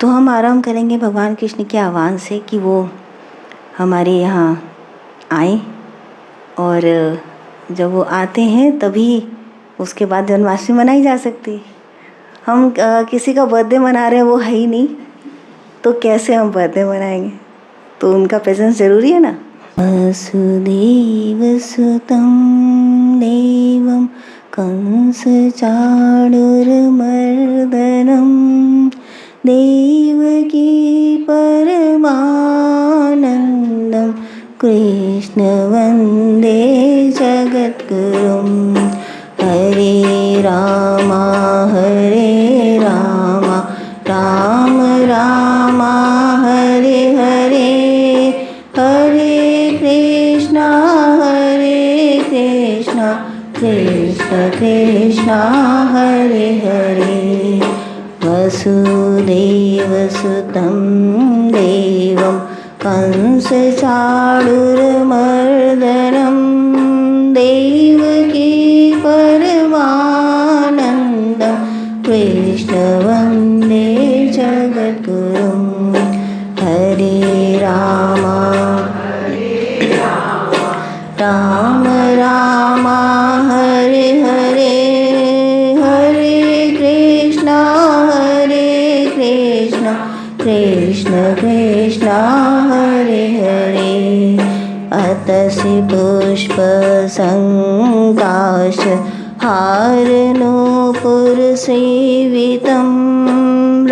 तो हम आराम करेंगे भगवान कृष्ण के आह्वान से कि वो हमारे यहाँ आए, और जब वो आते हैं तभी उसके बाद जन्माष्टमी मनाई जा सकती है। हम किसी का बर्थडे मना रहे हैं, वो है ही नहीं, तो कैसे हम बर्थडे मनाएंगे? तो उनका प्रेजेंस ज़रूरी है ना। वसुदेव सुतं देवं कंसचाणूरमर्दनं देवकी परमानन्दं कृष्ण वन्दे जगद्गुरुं। हरे राम राम राम हरे हरे, हरे कृष्णा कृष्ण कृष्णा हरे हरे। वसुदेवसुतं देवं कंसचाणूरमर्दनं देवकी परमानन्दं कृष्ण वन्दे जगद्गुरुं। हरे राम राम राम हरे हरे, हरे कृष्णा कृष्ण कृष्णा हरे हरे। अतसि पुष्पसङ्काश हारनूपुरसेवितं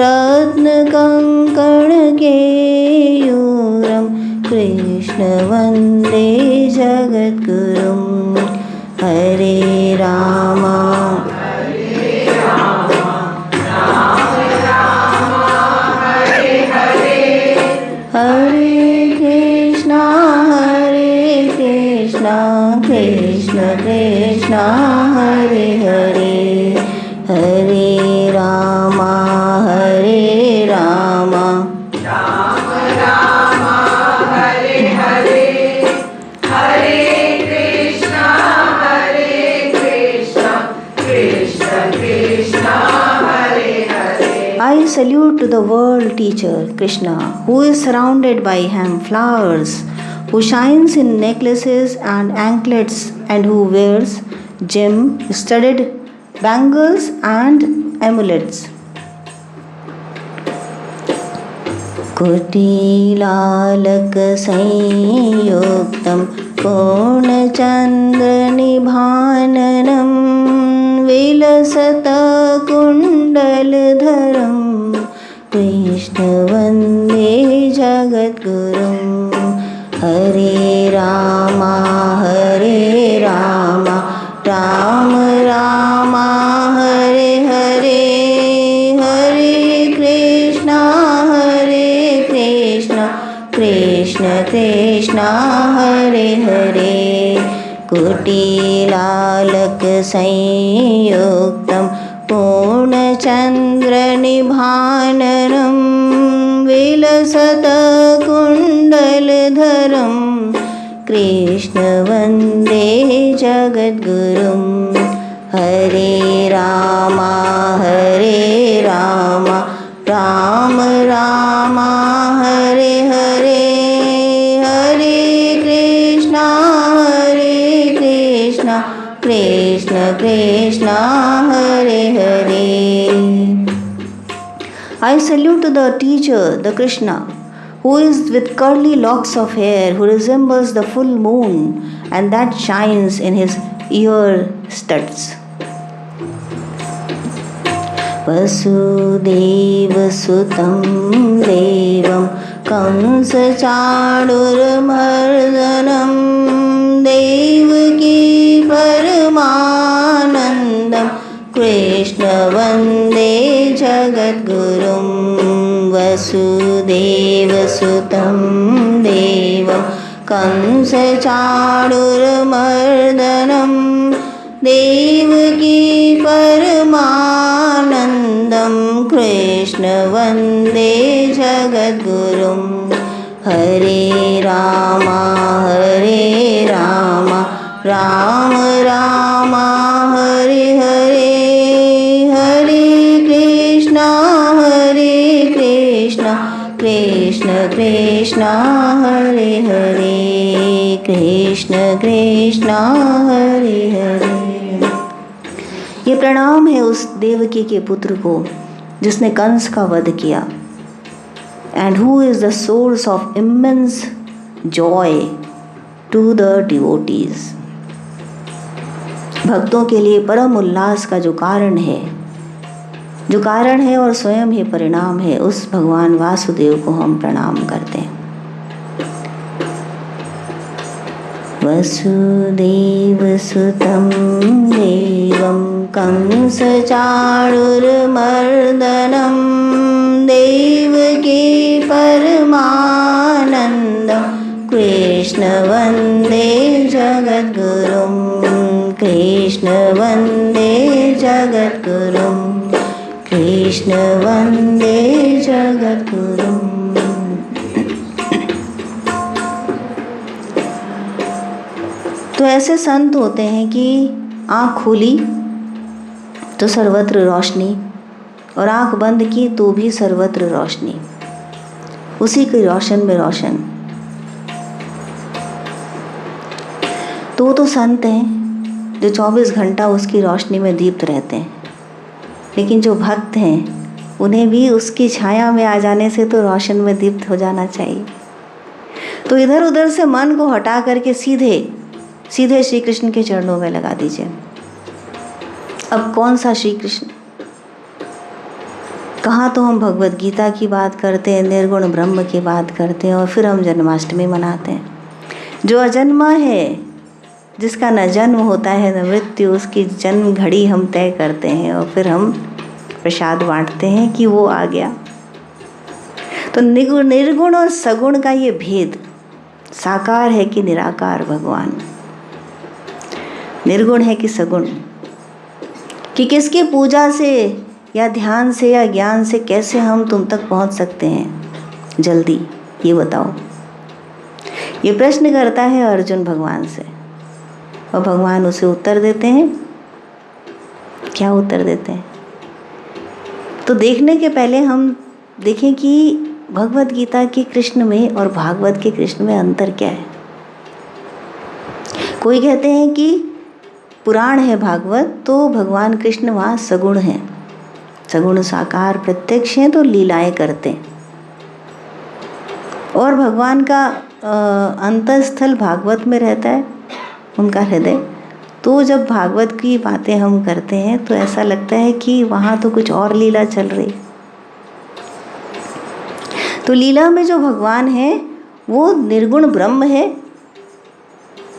रत्नकङ्कणकेयूरं कृष्ण वन्दे जगद्गुरुं। हरे राम हरे कृष्णा कृष्ण कृष्णा हरे हरे, हरे राम राम राम हरे हरे, हरे Krishna Krishna Krishna Hare Hare. I salute to the world teacher Krishna, who is surrounded by hem flowers, who shines in necklaces and anklets, and who wears gem-studded bangles and amulets. कुटिलालक संयुक्तं पूर्णचन्द्रनिभाननं विलसतकुण्डलधरं Krishna वन्दे जगद्गुरुं। हरे राम राम राम हरे हरे, हरे कृष्णा कृष्ण कृष्णा हरे हरे। कुटिलालक संयुक्तं पूर्णचन्द्रनिभाननं विलसतकुण्डलधरं कृष्ण वन्दे जगद्गुरुं। हरे राम राम राम हरे हरे, हरे Krishna Krishna Krishna Hare Hare. I salute to the teacher, the Krishna, who is with curly locks of hair, who resembles the full moon, and that shines in his ear studs. वसुदेवसुतं देवं कंसचाणूरमर्दनं देवकी परमानन्दं कृष्ण वन्दे जगद्गुरुं। वसुदेवसुतं देवं कंसचाणूरमर्दनं देवकी परमानन्दं कृष्ण वन्दे जगद्गुरुं। हरे राम राम राम हरे हरे, हरे कृष्णा कृष्ण कृष्ण हरे हरे, कृष्ण कृष्ण हरे हरे। ये प्रणाम है उस देवकी के पुत्र को जिसने कंस का वध किया, and who is the source of immense joy to the devotees. भक्तों के लिए परम उल्लास का जो कारण है और स्वयं ही परिणाम है, उस भगवान वासुदेव को हम प्रणाम करते हैं। वसुदेव सुतं देवं कंस चाणूरमर्दनं, देवकी परमानन्दं, कृष्ण वन्दे जगद्गुरुं, कृष्ण वन्दे जगद्गुरुं, कृष्ण वन्दे जगद्गुरुं। तो ऐसे संत होते हैं कि आँख खोली तो सर्वत्र रोशनी, और आँख बंद की तो भी सर्वत्र रोशनी, उसी के रोशन में रोशन। तो वो तो संत हैं जो 24 घंटा उसकी रोशनी में दीप्त रहते हैं, लेकिन जो भक्त हैं उन्हें भी उसकी छाया में आ जाने से तो रोशन में दीप्त हो जाना चाहिए। तो इधर उधर से मन को हटा करके सीधे श्री कृष्ण के चरणों में लगा दीजिए। अब कौन सा श्री कृष्ण? कहाँ तो हम भगवत गीता की बात करते हैं, निर्गुण ब्रह्म की बात करते हैं, और फिर हम जन्माष्टमी मनाते हैं। जो अजन्मा है, जिसका न जन्म होता है न मृत्यु, उसकी जन्म घड़ी हम तय करते हैं और फिर हम प्रसाद बांटते हैं कि वो आ गया। तो निर्गुण और सगुण का ये भेद, साकार है कि निराकार भगवान, निर्गुण है कि सगुण, कि किसकी पूजा से या ध्यान से या ज्ञान से कैसे हम तुम तक पहुंच सकते हैं जल्दी, ये बताओ। ये प्रश्न करता है अर्जुन भगवान से, और भगवान उसे उत्तर देते हैं। क्या उत्तर देते हैं? तो देखने के पहले हम देखें कि भगवत गीता के कृष्ण में और भागवत के कृष्ण में अंतर क्या है। कोई कहते हैं कि पुराण है भागवत, तो भगवान कृष्ण वहाँ सगुण हैं, सगुण साकार प्रत्यक्ष हैं, तो लीलाएं करते हैं। और भगवान का अंतःस्थल भागवत में रहता है, उनका हृदय। तो जब भागवत की बातें हम करते हैं तो ऐसा लगता है कि वहाँ तो कुछ और लीला चल रही। तो लीला में जो भगवान है वो निर्गुण ब्रह्म है,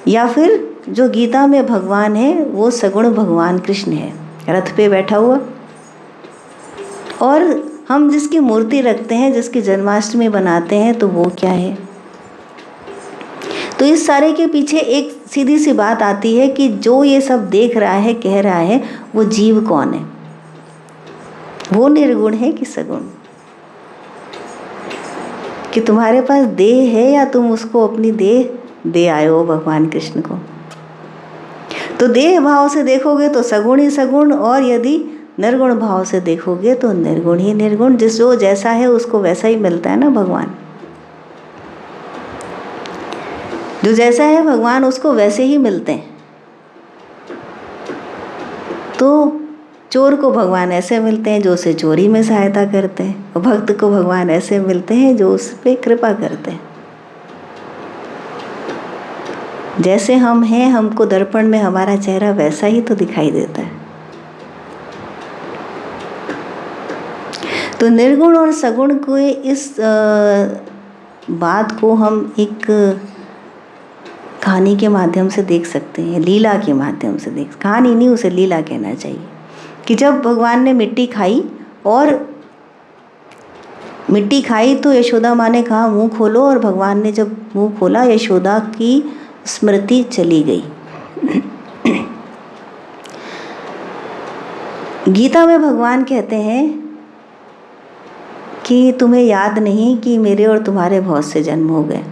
या फिर जो गीता में भगवान है वो सगुण भगवान कृष्ण है, रथ पे बैठा हुआ। और हम जिसकी मूर्ति रखते हैं, जिसकी जन्माष्टमी बनाते हैं, तो वो क्या है? तो इस सारे के पीछे एक सीधी सी बात आती है कि जो ये सब देख रहा है, कह रहा है, वो जीव कौन है? वो निर्गुण है कि सगुण? कि तुम्हारे पास देह है या तुम उसको अपनी देह दे आए हो भगवान कृष्ण को? तो देह भाव से देखोगे तो सगुण ही सगुण, और यदि निर्गुण भाव से देखोगे तो निर्गुण ही निर्गुण। जो जैसा है उसको वैसा ही मिलता है ना भगवान। जो जैसा है भगवान उसको वैसे ही मिलते हैं। तो चोर को भगवान ऐसे मिलते हैं जो उसे चोरी में सहायता करते हैं, और भक्त को भगवान ऐसे मिलते हैं जो उस पर कृपा करते हैं। जैसे हम हैं, हमको दर्पण में हमारा चेहरा वैसा ही तो दिखाई देता है। तो निर्गुण और सगुण को इस बात को हम एक कहानी के माध्यम से देख सकते हैं, लीला के माध्यम से कहानी नहीं, उसे लीला कहना चाहिए। कि जब भगवान ने मिट्टी खाई, और मिट्टी खाई तो यशोदा माँ ने कहा मुंह खोलो, और भगवान ने जब मुंह खोला यशोदा की स्मृति चली गई। गीता में भगवान कहते हैं कि तुम्हें याद नहीं कि मेरे और तुम्हारे बहुत से जन्म हो गए।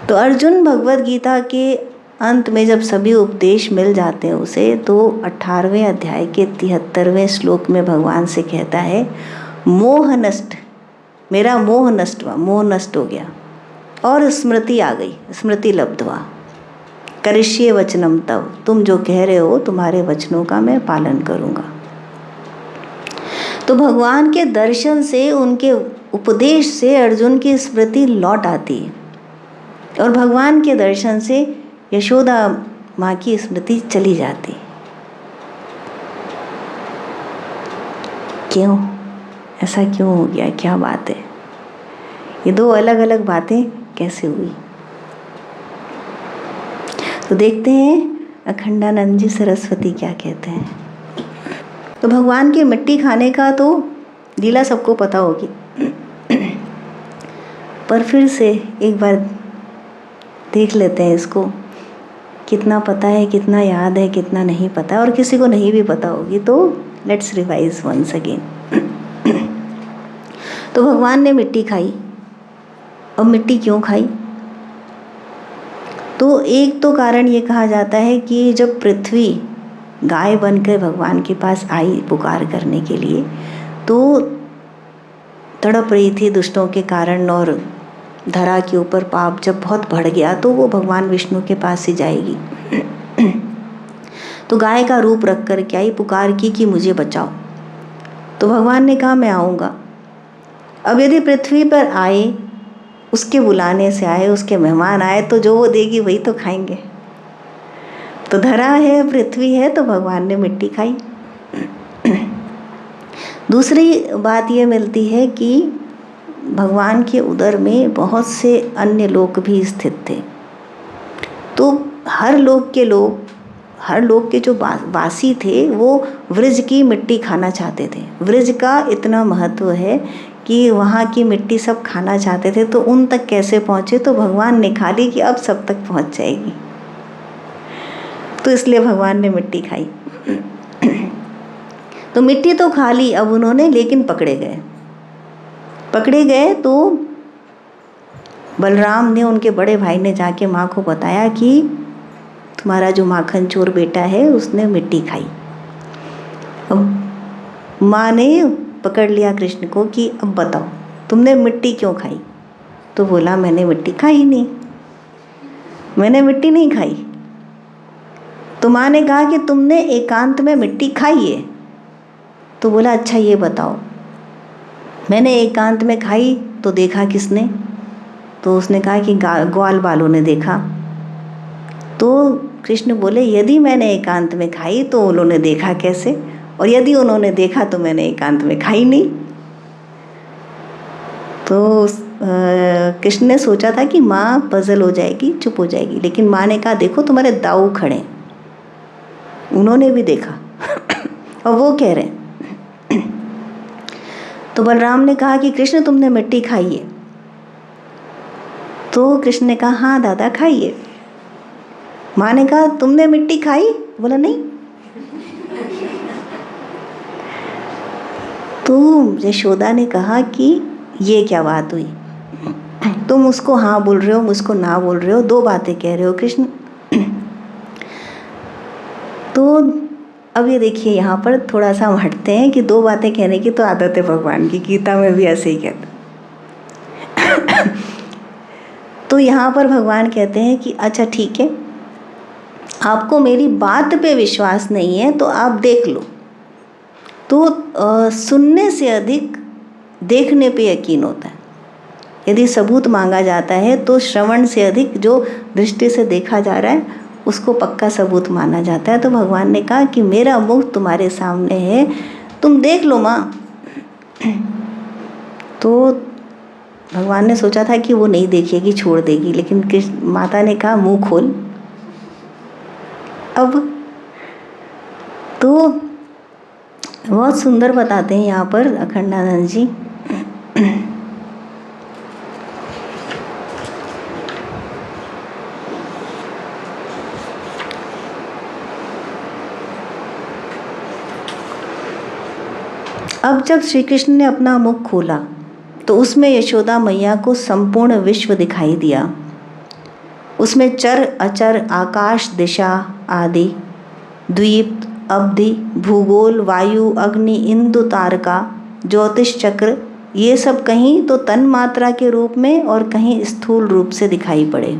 तो अर्जुन भगवत गीता के अंत में जब सभी उपदेश मिल जाते हैं उसे, तो 18वें अध्याय के 73वें श्लोक में भगवान से कहता है, मोह नष्ट मेरा मोह नष्ट हुआ, मोह नष्ट हो गया और स्मृति आ गई, स्मृति लब्ध्वा करिष्ये वचनम तव, तुम जो कह रहे हो तुम्हारे वचनों का मैं पालन करूँगा। तो भगवान के दर्शन से, उनके उपदेश से अर्जुन की स्मृति लौट आती है और भगवान के दर्शन से यशोदा माँ की स्मृति चली जाती। क्यों? ऐसा क्यों हो गया? क्या बात है? ये दो अलग अलग बातें कैसे हुई? तो देखते हैं अखंडानंद जी सरस्वती क्या कहते हैं। तो भगवान की मिट्टी खाने का तो लीला सबको पता होगी, पर फिर से एक बार देख लेते हैं इसको, कितना पता है, कितना याद है, कितना नहीं पता, और किसी को नहीं भी पता होगी तो लेट्स रिवाइज वंस अगेन। तो भगवान ने मिट्टी खाई। अब मिट्टी क्यों खाई? तो एक तो कारण ये कहा जाता है कि जब पृथ्वी गाय बनकर भगवान के पास आई पुकार करने के लिए, तो तड़प रही थी दुष्टों के कारण, और धरा के ऊपर पाप जब बहुत बढ़ गया तो वो भगवान विष्णु के पास ही जाएगी। तो गाय का रूप रख कर के आई, पुकार की कि मुझे बचाओ। तो भगवान ने कहा मैं आऊँगा। अब यदि पृथ्वी पर आए, उसके बुलाने से आए, उसके मेहमान आए, तो जो वो देगी वही तो खाएंगे। तो धरा है, पृथ्वी है, तो भगवान ने मिट्टी खाई। दूसरी बात ये मिलती है कि भगवान के उदर में बहुत से अन्य लोक भी स्थित थे। तो हर लोक के जो वासी थे वो वृज की मिट्टी खाना चाहते थे। वृज का इतना महत्व है कि वहाँ की मिट्टी सब खाना चाहते थे। तो उन तक कैसे पहुँचे? तो भगवान ने खा ली कि अब सब तक पहुँच जाएगी, तो इसलिए भगवान ने मिट्टी खाई। तो मिट्टी तो खा ली अब उन्होंने, लेकिन पकड़े गए तो बलराम ने, उनके बड़े भाई ने जाके माँ को बताया कि तुम्हारा जो माखन चोर बेटा है उसने मिट्टी खाई। अब माँ ने पकड़ लिया कृष्ण को कि अब बताओ तुमने मिट्टी क्यों खाई? तो बोला मैंने मिट्टी खाई नहीं, मैंने मिट्टी नहीं खाई। तो माँ ने कहा कि तुमने एकांत में मिट्टी खाई है। तो बोला अच्छा ये बताओ, मैंने एकांत में खाई तो देखा किसने? तो उसने कहा कि ग्वाल बालों ने देखा। तो कृष्ण बोले यदि मैंने एकांत में खाई तो उन्होंने देखा कैसे, और यदि उन्होंने देखा तो मैंने एकांत में खाई नहीं। तो कृष्ण ने सोचा था कि माँ पजल हो जाएगी, चुप हो जाएगी, लेकिन माँ ने कहा देखो तुम्हारे दाऊ खड़े, उन्होंने भी देखा और वो कह रहे हैं। तो बलराम ने कहा कि कृष्ण तुमने मिट्टी खाई है? तो कृष्ण ने कहा हाँ दादा खाई है। माँ ने कहा तुमने मिट्टी खाई? बोला नहीं। तो यशोदा ने कहा कि ये क्या बात हुई, तुम उसको हाँ बोल रहे हो, मुझको ना बोल रहे हो, दो बातें कह रहे हो कृष्ण। तो अब ये देखिए यहाँ पर थोड़ा सा हम हटते हैं कि दो बातें कहने की तो आदत है भगवान की, गीता में भी ऐसे ही कहते। तो यहाँ पर भगवान कहते हैं कि अच्छा ठीक है, आपको मेरी बात पे विश्वास नहीं है तो आप देख लो। तो सुनने से अधिक देखने पे यकीन होता है। यदि सबूत मांगा जाता है तो श्रवण से अधिक जो दृष्टि से देखा जा रहा है उसको पक्का सबूत माना जाता है। तो भगवान ने कहा कि मेरा मुख तुम्हारे सामने है, तुम देख लो माँ। तो भगवान ने सोचा था कि वो नहीं देखेगी, छोड़ देगी, लेकिन माता ने कहा मुंह खोल। अब तो बहुत सुंदर बताते हैं यहाँ पर अखंडानंद जी। अब जब श्री कृष्ण ने अपना मुख खोला तो उसमें यशोदा मैया को संपूर्ण विश्व दिखाई दिया। उसमें चर अचर, आकाश, दिशा आदि, द्वीप, अवधि, भूगोल, वायु, अग्नि, इंदु, तारका, ज्योतिष चक्र, ये सब कहीं तो तन मात्रा के रूप में और कहीं स्थूल रूप से दिखाई पड़े।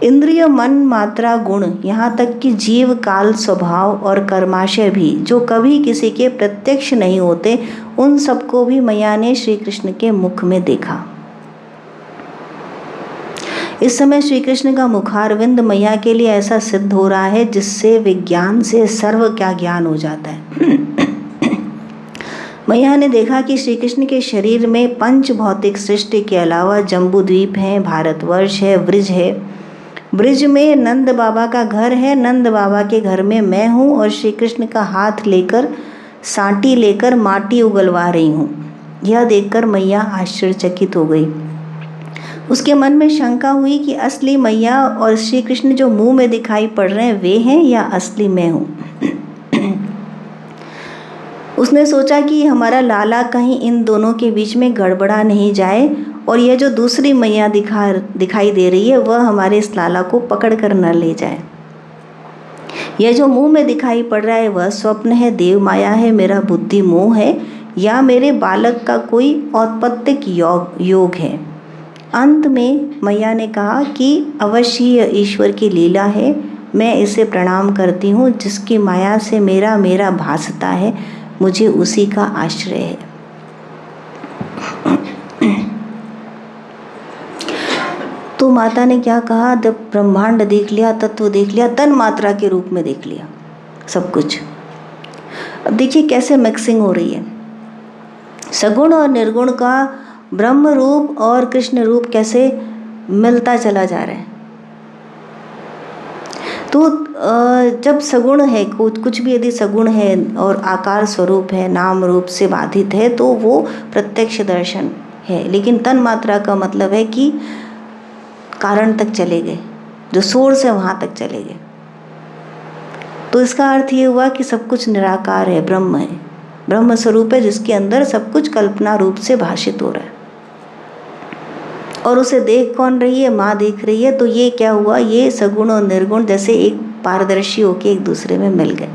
इंद्रिय, मन, मात्रा, गुण, यहाँ तक कि जीव, काल, स्वभाव और कर्माशय भी जो कभी किसी के प्रत्यक्ष नहीं होते, उन सबको भी मैया ने श्री कृष्ण के मुख में देखा। इस समय श्री कृष्ण का मुखारविंद मैया के लिए ऐसा सिद्ध हो रहा है जिससे विज्ञान से सर्व का ज्ञान हो जाता है। मैया ने देखा कि श्री कृष्ण के शरीर में पंच भौतिक सृष्टि के अलावा जम्बू द्वीप है, भारतवर्ष है, ब्रिज है। ब्रिज में नंद बाबा का घर है, नंद बाबा के घर में मैं हूँ और श्री कृष्ण का हाथ लेकर साटी लेकर माटी उगलवा रही हूँ। यह देखकर मैया आश्चर्यचकित हो गई। उसके मन में शंका हुई कि असली मैया और श्री कृष्ण जो मुंह में दिखाई पड़ रहे हैं वे हैं या असली मैं हूँ। उसने सोचा कि हमारा लाला कहीं इन दोनों के बीच में गड़बड़ा नहीं जाए और यह जो दूसरी मैया दिखाई दे रही है वह हमारे इस लाला को पकड़ कर न ले जाए। यह जो मुंह में दिखाई पड़ रहा है वह स्वप्न है, देव माया है, मेरा बुद्धि मोह है या मेरे बालक का कोई औत्पत्तिक योग है। अंत में मैया ने कहा कि अवश्य यह ईश्वर की लीला है, मैं इसे प्रणाम करती हूँ। जिसकी माया से मेरा मेरा भासता है, मुझे उसी का आश्रय है। तो माता ने क्या कहा, जब ब्रह्मांड देख लिया, तत्व देख लिया, तन मात्रा के रूप में देख लिया सब कुछ। अब देखिए कैसे मिक्सिंग हो रही है। सगुण और निर्गुण का ब्रह्म रूप और कृष्ण रूप कैसे मिलता चला जा रहा है। तो जब सगुण है, कुछ भी यदि सगुण है और आकार स्वरूप है, नाम रूप से बाधित है, तो वो प्रत्यक्ष दर्शन है। लेकिन तन मात्रा का मतलब है कि कारण तक चले गए, जो सोर्स है वहाँ तक चले गए। तो इसका अर्थ ये हुआ कि सब कुछ निराकार है, ब्रह्म है, ब्रह्म स्वरूप है जिसके अंदर सब कुछ कल्पना रूप से भाषित हो रहा है। और उसे देख कौन रही है, माँ देख रही है। तो ये क्या हुआ, ये सगुण और निर्गुण जैसे एक पारदर्शी होके एक दूसरे में मिल गए।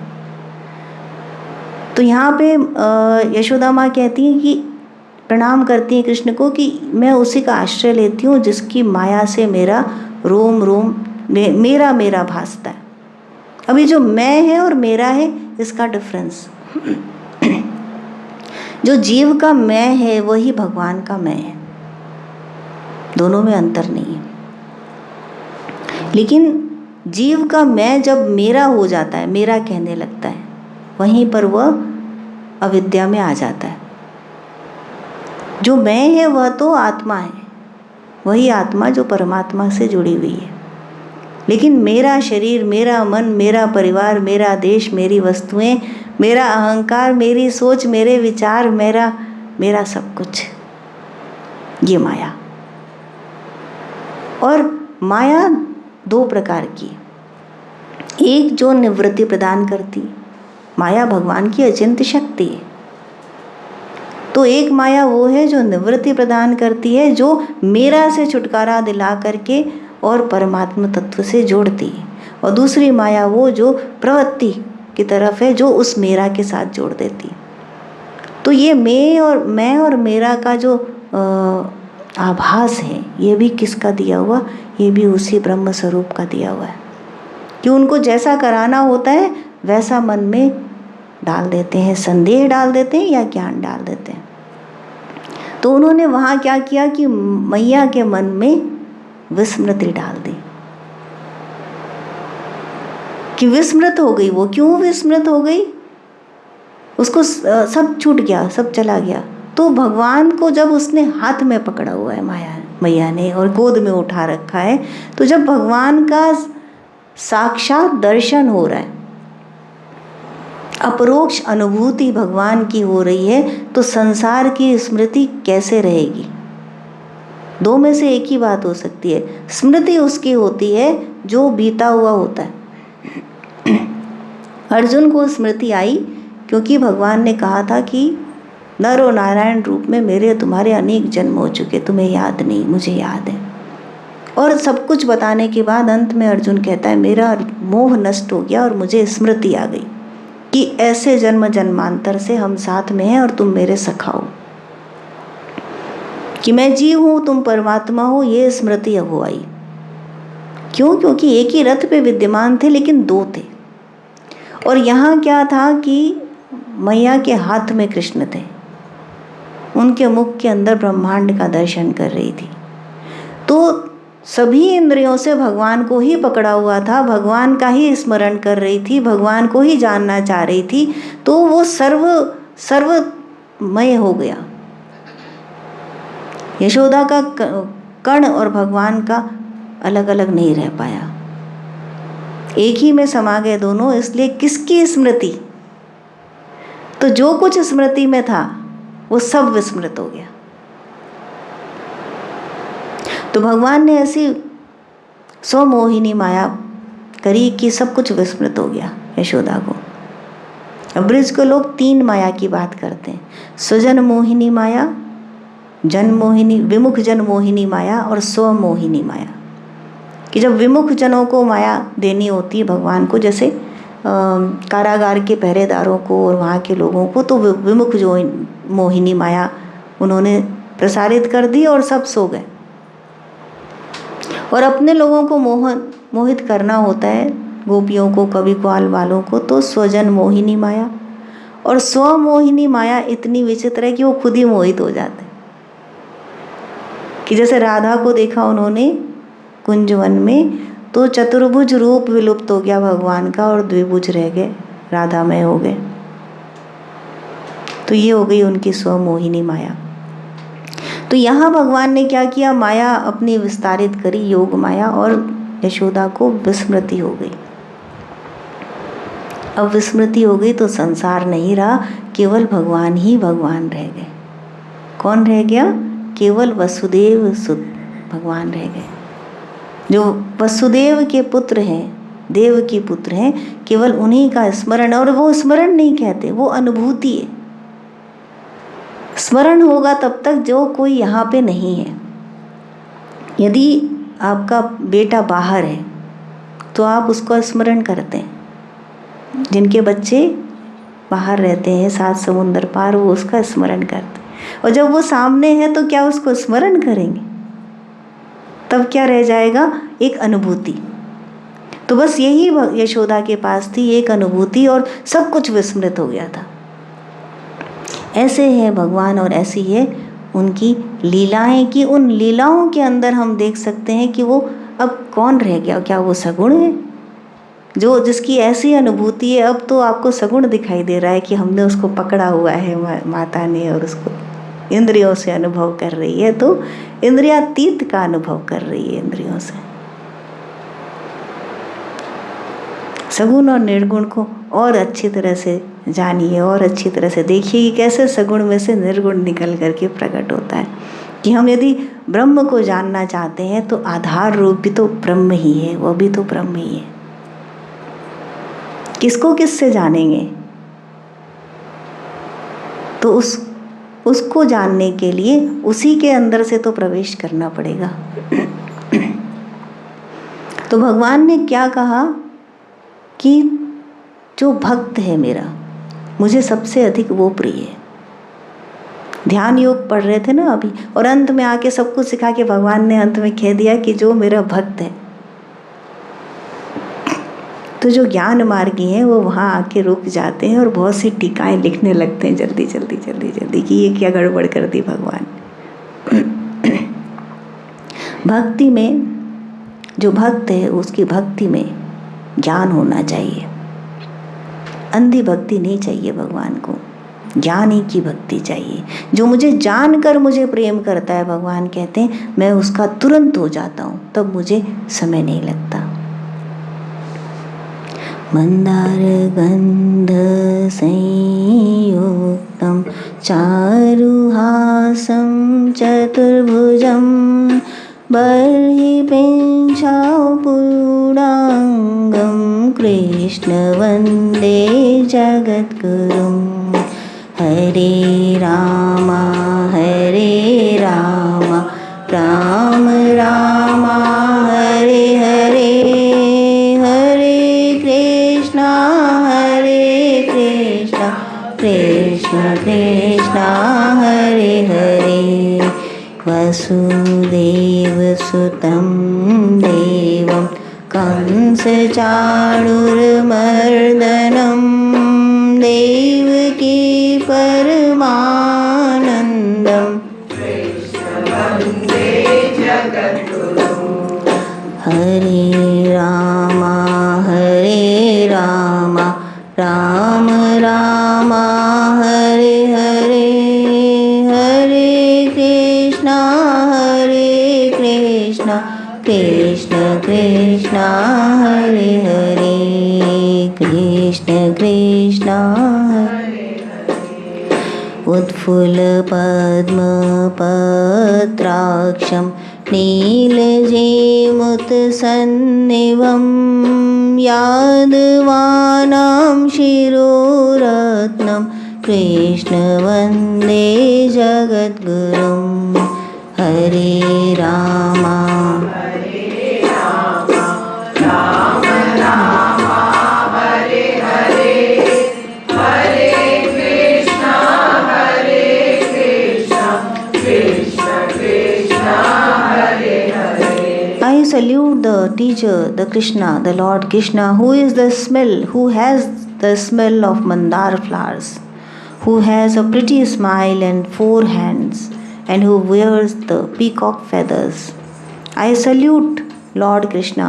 तो यहाँ पे यशोदा माँ कहती हैं कि प्रणाम करती हैं कृष्ण को कि मैं उसी का आश्रय लेती हूँ जिसकी माया से मेरा रोम रोम मेरा मेरा भासता है। अभी जो मैं है और मेरा है इसका डिफरेंस, जो जीव का मैं है वही भगवान का मैं है, दोनों में अंतर नहीं है। लेकिन जीव का मैं जब मेरा हो जाता है, मेरा कहने लगता है, वहीं पर वह अविद्या में आ जाता है। जो मैं है वह तो आत्मा है, वही आत्मा जो परमात्मा से जुड़ी हुई है। लेकिन मेरा शरीर, मेरा मन, मेरा परिवार, मेरा देश, मेरी वस्तुएं, मेरा अहंकार, मेरी सोच, मेरे विचार, मेरा सब कुछ, ये माया। और माया दो प्रकार की, एक जो निवृत्ति प्रदान करती, माया भगवान की अचिंत्य शक्ति है। तो एक माया वो है जो निवृत्ति प्रदान करती है, जो मेरा से छुटकारा दिला करके और परमात्मा तत्व से जोड़ती है। और दूसरी माया वो जो प्रवृत्ति की तरफ है, जो उस मेरा के साथ जोड़ देती है। तो ये मैं और मेरा का जो आभास है, ये भी किसका दिया हुआ, ये भी उसी ब्रह्म स्वरूप का दिया हुआ है। कि उनको जैसा कराना होता है वैसा मन में डाल देते हैं, संदेह डाल देते हैं या ज्ञान डाल देते हैं। तो उन्होंने वहाँ क्या किया कि मैया के मन में विस्मृति डाल दी, कि विस्मृत हो गई। वो क्यों विस्मृत हो गई, उसको सब छूट गया, सब चला गया। तो भगवान को जब उसने हाथ में पकड़ा हुआ है मैया ने और गोद में उठा रखा है, तो जब भगवान का साक्षात दर्शन हो रहा है, अपरोक्ष अनुभूति भगवान की हो रही है, तो संसार की स्मृति कैसे रहेगी। दो में से एक ही बात हो सकती है। स्मृति उसकी होती है जो बीता हुआ होता है। अर्जुन को स्मृति आई क्योंकि भगवान ने कहा था कि नर और नारायण रूप में मेरे तुम्हारे अनेक जन्म हो चुके, तुम्हें याद नहीं, मुझे याद है। और सब कुछ बताने के बाद अंत में अर्जुन कहता है मेरा मोह नष्ट हो गया और मुझे स्मृति आ गई कि ऐसे जन्म जन्मांतर से हम साथ में हैं और तुम मेरे सखा हो। कि मैं जीव हूँ, तुम परमात्मा हो, ये स्मृति अब हो आई। क्यों? क्योंकि एक ही रथ पे विद्यमान थे लेकिन दो थे। और यहाँ क्या था कि मैया के हाथ में कृष्ण थे, उनके मुख के अंदर ब्रह्मांड का दर्शन कर रही थी। तो सभी इंद्रियों से भगवान को ही पकड़ा हुआ था, भगवान का ही स्मरण कर रही थी, भगवान को ही जानना चाह रही थी। तो वो सर्वमय हो गया। यशोदा का कण और भगवान का अलग अलग नहीं रह पाया, एक ही में समा गए दोनों। इसलिए किसकी स्मृति? तो जो कुछ स्मृति में था वो सब विस्मृत हो गया। तो भगवान ने ऐसी स्वमोहिनी माया करी कि सब कुछ विस्मृत हो गया यशोदा को। अब ब्रज के लोग तीन माया की बात करते हैं, स्वजन मोहिनी माया, जन मोहिनी, विमुख जन मोहिनी माया और स्वमोहिनी माया। कि जब विमुख जनों को माया देनी होती है भगवान को, जैसे कारागार के पहरेदारों को और वहाँ के लोगों को, तो विमुख जो मोहिनी माया उन्होंने प्रसारित कर दी और सब सो गए। और अपने लोगों को मोहित करना होता है, गोपियों को, कवि ग्वाल वालों को, तो स्वजन मोहिनी माया। और स्वमोहिनी माया इतनी विचित्र है कि वो खुद ही मोहित हो जाते हैं। कि जैसे राधा को देखा उन्होंने कुंजवन में, तो चतुर्भुज रूप विलुप्त हो गया भगवान का और द्विभुज रह गए, राधामय हो गए। तो ये हो गई उनकी स्वमोहिनी माया। तो यहाँ भगवान ने क्या किया? माया अपनी विस्तारित करी, योग माया, और यशोदा को विस्मृति हो गई। अब विस्मृति हो गई तो संसार नहीं रहा, केवल भगवान ही भगवान रह गए। कौन रह गया? केवल वसुदेव सुत भगवान रह गए, जो वसुदेव के पुत्र हैं, देव के पुत्र हैं। केवल उन्हीं का स्मरण, और वो स्मरण नहीं कहते, वो अनुभूति है। स्मरण होगा तब तक जो कोई यहाँ पे नहीं है। यदि आपका बेटा बाहर है तो आप उसको स्मरण करते हैं। जिनके बच्चे बाहर रहते हैं, सात समुंदर पार, वो उसका स्मरण करते हैं। और जब वो सामने है तो क्या उसको स्मरण करेंगे? तब क्या रह जाएगा? एक अनुभूति। तो बस यही यशोदा के पास थी, एक अनुभूति, और सब कुछ विस्मृत हो गया था। ऐसे है भगवान और ऐसी है उनकी लीलाएं कि उन लीलाओं के अंदर हम देख सकते हैं कि वो अब कौन रह गया? क्या वो सगुण है? जो जिसकी ऐसी अनुभूति है, अब तो आपको सगुण दिखाई दे रहा है कि हमने उसको पकड़ा हुआ है माता ने, और उसको इंद्रियों से अनुभव कर रही है। तो इंद्रियातीत का अनुभव कर रही है इंद्रियों से। सगुण और निर्गुण को और अच्छी तरह से जानिए और अच्छी तरह से देखिए कि कैसे सगुण में से निर्गुण निकल करके प्रकट होता है। कि हम यदि ब्रह्म को जानना चाहते हैं तो आधार रूप भी तो ब्रह्म ही है, वो भी तो ब्रह्म ही है। किसको किससे जानेंगे? तो उसको जानने के लिए उसी के अंदर से तो प्रवेश करना पड़ेगा। तो भगवान ने क्या कहा कि जो भक्त है मेरा, मुझे सबसे अधिक वो प्रिय है। ध्यान योग पढ़ रहे थे ना अभी, और अंत में आके सब कुछ सिखा के भगवान ने अंत में कह दिया कि जो मेरा भक्त है। तो जो ज्ञान मार्गी हैं वो वहाँ आके रुक जाते हैं और बहुत सी टीकाएं लिखने लगते हैं जल्दी जल्दी जल्दी जल्दी कि ये क्या गड़बड़ कर दी भगवान। भक्ति में जो भक्त है उसकी भक्ति में ज्ञान होना चाहिए, अंधी भक्ति नहीं चाहिए भगवान को, ज्ञान ही की भक्ति चाहिए। जो मुझे जानकर मुझे प्रेम करता है, भगवान कहते हैं मैं उसका तुरंत हो जाता हूँ, तब मुझे समय नहीं लगता। मंदार गंध संयुक्तम चारुहासं चतुर्भुजं बर्हि पिञ्छापूर्णाङ्गं कृष्ण वन्दे जगद्गुरुं। हरे राम राम राम हरे हरे, हरे कृष्णा कृष्ण कृष्ण हरे हरे। वसुदेवसुतं देवं कंसचाणूरमर्दनं देवकी परमानन्दम् वन्दे जगद्गुरुं हरे राम राम राम हरे हरे हरे कृष्ण कृष्ण कृष्ण हरे हरे कृष्ण कृष्ण उत्फुल्लपद्मपत्राक्षं नीलजेमुत्सन्निभं यादवानां शिरोरत्नं कृष्ण वन्दे जगद्गुरुं हरे Ram Ram Ram Hare Hare Hare Krishna Krishna Krishna Hare Hare I salute the teacher, the Krishna, the Lord Krishna, who is the smell, who has the smell of mandar flowers, who has a pretty smile and 4 hands, and who wears the peacock feathers. I salute Lord Krishna,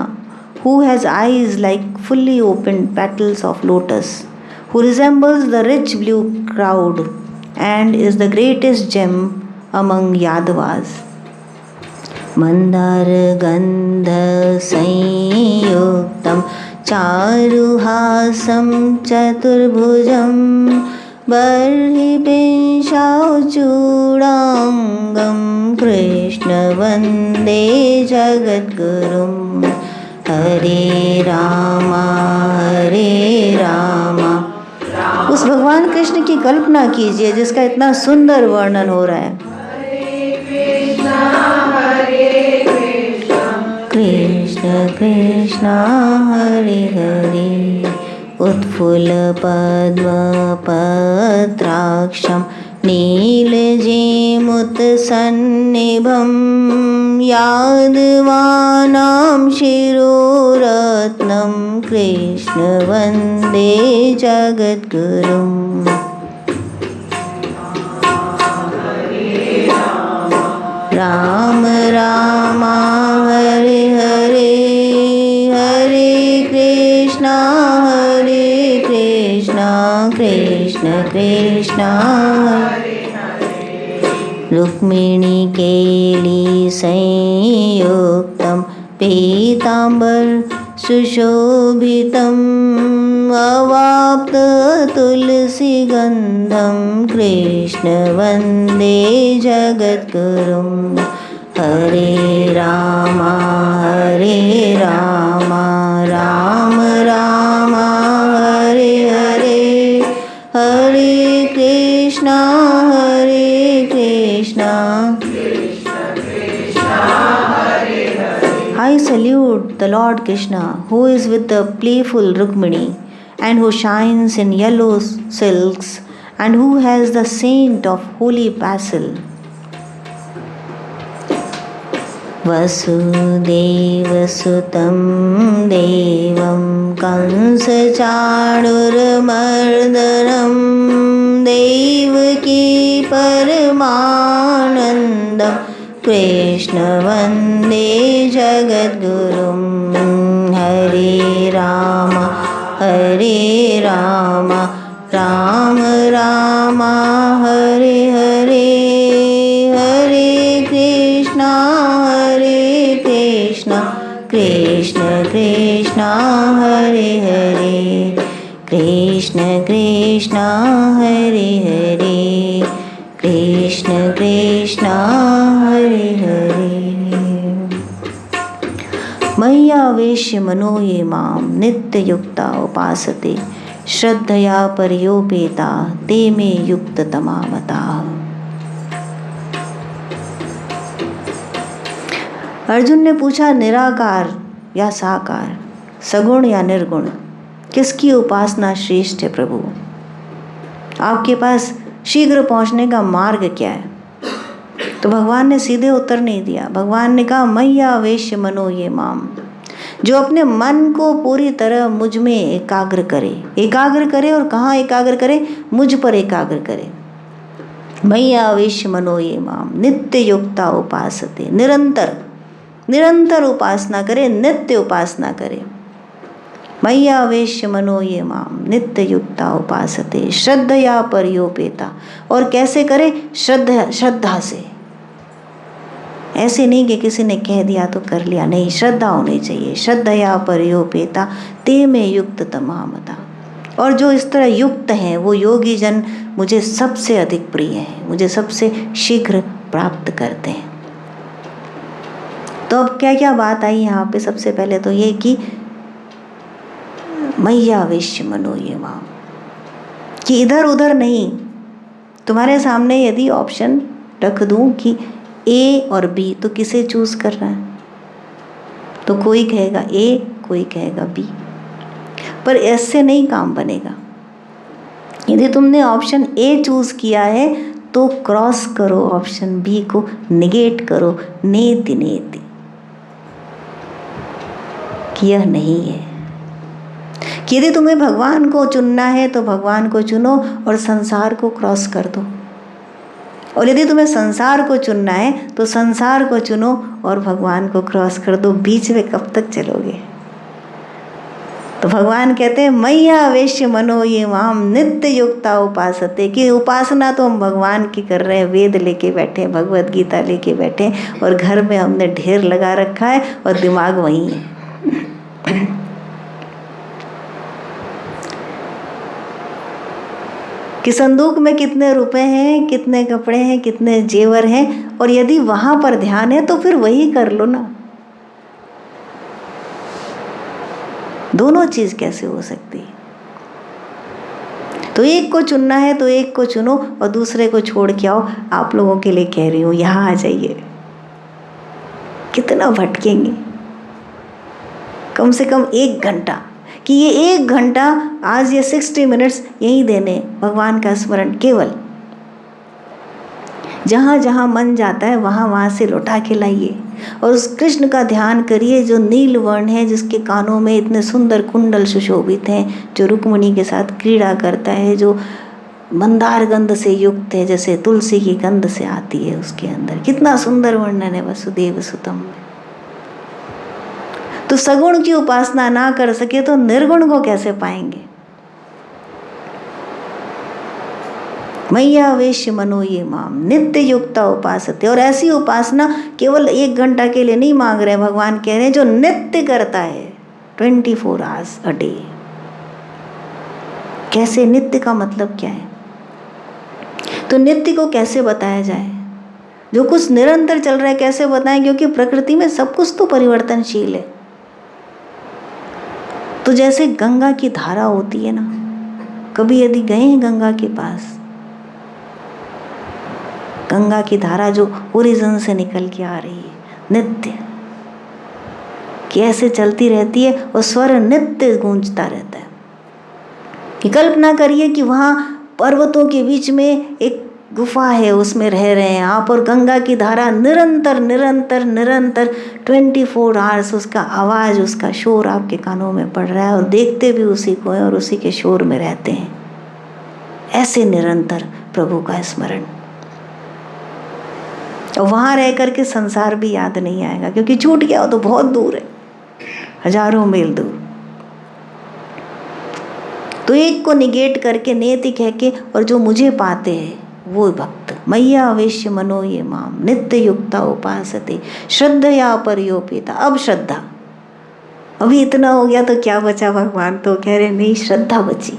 who has eyes like fully opened petals of lotus, who resembles the rich blue cloud, and is the greatest gem among Yadavas. Mandar गंध संयुक्तं चारुहासं चतुर्भुजं बर्हिपिंशाचूडाङ्गं कृष्ण वन्दे जगद्गुरुं हरे राम उस भगवान कृष्ण की कल्पना कीजिए जिसका इतना सुंदर वर्णन हो रहा है। कृष्ण कृष्ण हरे हरे उत्फुल्लपद्मपत्राक्षं नीलजेमुत्सन्निभं यादवानां शिरोरत्नं कृष्ण वन्दे जगद्गुरुं राम राम हरे हरे हरे कृष्ण कृष्ण कृष्ण रुक्मिणी केली संयुक्तं पीताम्बर सुशोभितम् अवाप्त तुलसी गंधं कृष्ण वन्दे जगद्गुरुं हरे Ram Ram Ram Hare Hare Hare Krishna I salute the Lord Krishna, who is with the playful Rukmini, and who shines in yellow silks, and who has the scent of holy basil. Vasudevasutam devam कंसचाणूरमर्दनं Devaki परमानन्दं Krishna वन्दे जगद्गुरुं हरे राम राम राम हरे हरे हरे कृष्ण कृष्ण कृष्ण हरे हरे कृष्ण कृष्ण हरे हरे कृष्ण कृष्ण हरे हरे मय्यावेश्य मनो ये मां नित्ययुक्ता उपासते श्रद्धया परयोपेता ते मे युक्ततमा मताः। अर्जुन ने पूछा, निराकार या साकार, सगुण या निर्गुण, किसकी उपासना श्रेष्ठ है प्रभु? आपके पास शीघ्र पहुंचने का मार्ग क्या है? तो भगवान ने सीधे उत्तर नहीं दिया। भगवान ने कहा मैया वेश्य मनो ये माम, जो अपने मन को पूरी तरह मुझ में एकाग्र करे और कहाँ एकाग्र करे? मुझ पर एकाग्र करे। मैया वेश्य मनो ये माम नित्य युक्ता उपासते, निरंतर उपासना करे, नित्य उपासना करे। मैया वेश्य मनो ये माम नित्य युक्ता उपासते श्रद्धया पर्योपेता। और कैसे करे? श्रद्धा से। ऐसे नहीं कि किसी ने कह दिया तो कर लिया, नहीं, श्रद्धा होनी चाहिए। श्रद्धया पर्योपेता ते में युक्त तमामता। और जो इस तरह युक्त हैं वो योगी जन मुझे सबसे अधिक प्रिय हैं, मुझे सबसे शीघ्र प्राप्त करते हैं। तो अब क्या क्या बात आई यहाँ पे? सबसे पहले तो ये कि मैया वेश्य मनो ये माम, कि इधर उधर नहीं। तुम्हारे सामने यदि ऑप्शन रख दूं कि ए और बी, तो किसे चूज करना है? तो कोई कहेगा ए, कोई कहेगा बी, पर ऐसे नहीं काम बनेगा। यदि तुमने ऑप्शन ए चूज किया है तो क्रॉस करो ऑप्शन बी को, निगेट करो नेति नेति, कि यह नहीं है। कि यदि तुम्हें भगवान को चुनना है तो भगवान को चुनो और संसार को क्रॉस कर दो, और यदि तुम्हें संसार को चुनना है तो संसार को चुनो और भगवान को क्रॉस कर दो। बीच में कब तक चलोगे? तो भगवान कहते हैं मैया वेश्य मनो ये माम नित्य युक्ता उपासते, कि उपासना तो हम भगवान की कर रहे हैं, वेद लेके बैठे, भगवत गीता लेके बैठे, और घर में हमने ढेर लगा रखा है और दिमाग वहीं है। कि संदूक में कितने रुपए हैं, कितने कपड़े हैं, कितने जेवर हैं, और यदि वहां पर ध्यान है तो फिर वही कर लो ना। दोनों चीज कैसे हो सकती है? तो एक को चुनना है तो एक को चुनो और दूसरे को छोड़ के आओ। आप लोगों के लिए कह रही हूँ, यहाँ आ जाइए। कितना भटकेंगे? कम से कम 1 घंटा, कि ये 1 घंटा आज ये 60 मिनट्स यहीं देने भगवान का स्मरण। केवल जहाँ जहाँ मन जाता है वहाँ वहाँ से लौटा के लाइए और उस कृष्ण का ध्यान करिए जो नील वर्ण है, जिसके कानों में इतने सुंदर कुंडल सुशोभित हैं, जो रुक्मिणी के साथ क्रीड़ा करता है, जो मंदार गंध से युक्त है, जैसे तुलसी की गंध से आती है उसके अंदर। कितना सुंदर वर्णन है वसुदेव सुतम में। तो सगुण की उपासना ना कर सके तो निर्गुण को कैसे पाएंगे? मैया वेश्य मनो ये माम नित्य युक्ता उपासते। और ऐसी उपासना केवल 1 घंटा के लिए नहीं मांग रहे हैं, भगवान कह रहे हैं जो नित्य करता है 24 आवर्स अ डे। कैसे? नित्य का मतलब क्या है? तो नित्य को कैसे बताया जाए? जो कुछ निरंतर चल रहा है कैसे बताएं? क्योंकि प्रकृति में सब कुछ तो परिवर्तनशील है। तो जैसे गंगा की धारा होती है ना, कभी यदि गए हैं गंगा के पास, गंगा की धारा जो ओरिजिन से निकल के आ रही है, नित्य, कि ऐसे चलती रहती है और स्वर नित्य गूंजता रहता है। कि कल्पना करिए कि वहाँ पर्वतों के बीच में एक गुफा है, उसमें रह रहे हैं आप, और गंगा की धारा निरंतर निरंतर निरंतर 24 आवर्स उसका आवाज़, उसका शोर आपके कानों में पड़ रहा है, और देखते भी उसी को हैं और उसी के शोर में रहते हैं। ऐसे निरंतर प्रभु का स्मरण। और वहाँ रह करके संसार भी याद नहीं आएगा, क्योंकि छूट गया हो तो बहुत दूर है, हजारों मील दूर। तो एक को निगेट करके नेति कह के, और जो मुझे पाते हैं वो भक्त। मैया वेश्य मनो ये माम नित्य युक्ता उपासते श्रद्धया पर्योपेता। अब श्रद्धा, अभी इतना हो गया तो क्या बचा? भगवान तो कह रहे नहीं, श्रद्धा बची।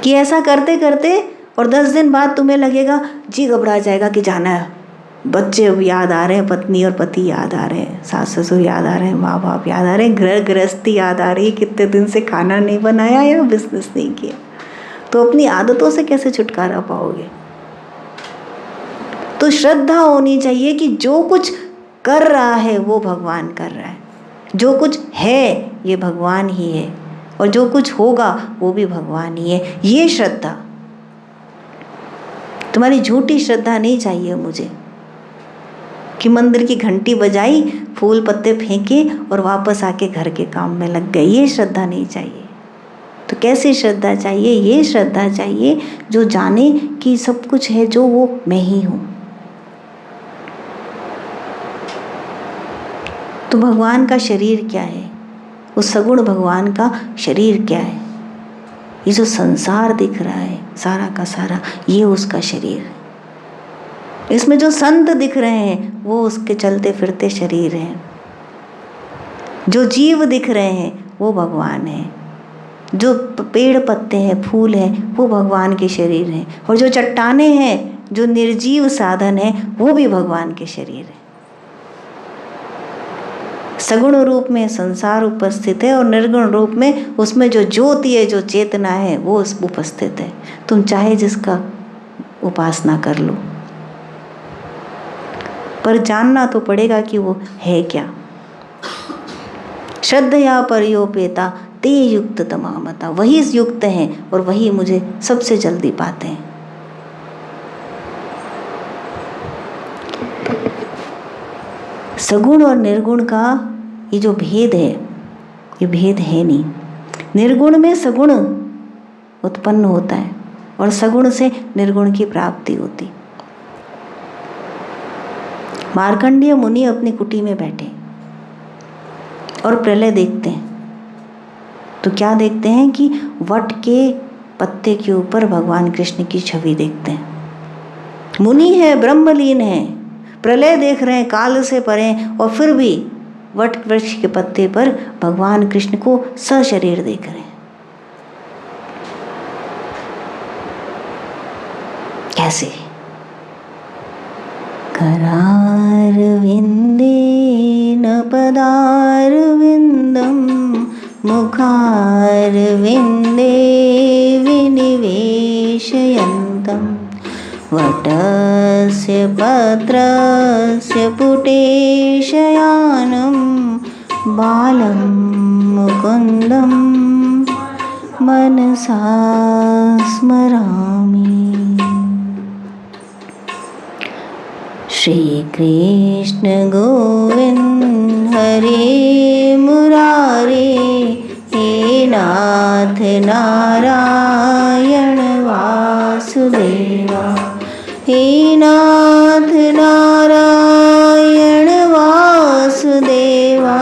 कि ऐसा करते करते और 10 दिन बाद तुम्हें लगेगा, जी घबरा जाएगा कि जाना है, बच्चे अब याद आ रहे हैं, पत्नी और पति याद आ रहे हैं, सास ससुर याद आ रहे हैं, माँ बाप याद आ रहे हैं, घर गृहस्थी याद आ रही है, कितने दिन से खाना नहीं बनाया या बिजनेस नहीं किया। तो अपनी आदतों से कैसे छुटकारा पाओगे? तो श्रद्धा होनी चाहिए कि जो कुछ कर रहा है वो भगवान कर रहा है, जो कुछ है ये भगवान ही है, और जो कुछ होगा वो भी भगवान ही है। ये श्रद्धा, तुम्हारी झूठी श्रद्धा नहीं चाहिए मुझे कि मंदिर की घंटी बजाई, फूल पत्ते फेंके और वापस आके घर के काम में लग गए। ये श्रद्धा नहीं चाहिए। तो कैसी श्रद्धा चाहिए? ये श्रद्धा चाहिए जो जाने कि सब कुछ है जो वो मैं ही हूँ। तो भगवान का शरीर क्या है? उस सगुण भगवान का शरीर क्या है? ये जो संसार दिख रहा है सारा का सारा, ये उसका शरीर है। इसमें जो संत दिख रहे हैं वो उसके चलते फिरते शरीर हैं। जो जीव दिख रहे हैं वो भगवान है। जो पेड़ पत्ते हैं, फूल हैं, वो भगवान के शरीर हैं। और जो चट्टानें हैं, जो निर्जीव साधन है, वो भी भगवान के शरीर है। सगुण रूप में संसार उपस्थित है और निर्गुण रूप में उसमें जो ज्योति है, जो चेतना है, वो उपस्थित है। तुम चाहे जिसका उपासना कर लो, पर जानना तो पड़ेगा कि वो है क्या। श्रद्धया पर्योपेता ते युक्त तमामता, वही युक्त हैं और वही मुझे सबसे जल्दी पाते हैं। सगुण और निर्गुण का ये जो भेद है, ये भेद है नहीं। निर्गुण में सगुण उत्पन्न होता है और सगुण से निर्गुण की प्राप्ति होती। मार्कंडेय मुनि अपनी कुटी में बैठे और प्रलय देखते हैं। तो क्या देखते हैं कि वट के पत्ते के ऊपर भगवान कृष्ण की छवि देखते हैं। मुनि है, ब्रह्मलीन है, प्रलय देख रहे हैं, काल से परे, और फिर भी वट वृक्ष के पत्ते पर भगवान कृष्ण को सशरीर देख रहे हैं। कैसे? करारविन्देन पदारविन्दं मुखारविन्दे विनिवेशयन्तं वटस्य पत्रस्य पुटेशयानं बालं मुकुन्दं मनसा स्मरामि। श्री कृष्ण गोविंद हरे मुरारे, हे नाथ नारायण वासुदेवा, हे नाथ नारायण वासुदेवा,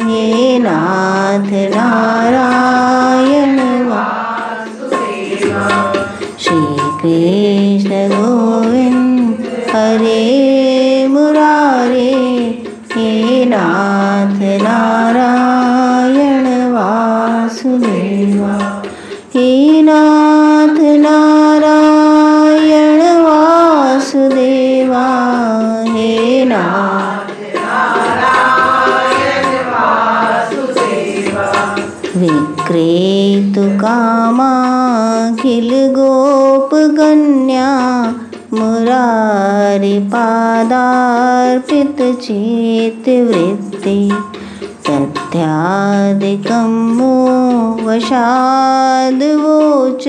हे नाथ नारायण वासुदेवा। श्री कृष्ण गोविंद हरे मुरारे, हे नाथ नारायण वासुदेवा, हे नाथ नारायण वासुदेवा, हे नाथ नारायण वासुदेवा। विक्रेतु कामाखिल गोप कन्या, मुरारी पादार्पित चेत वृत्ति, तथ्यादिकं वशाद वोच,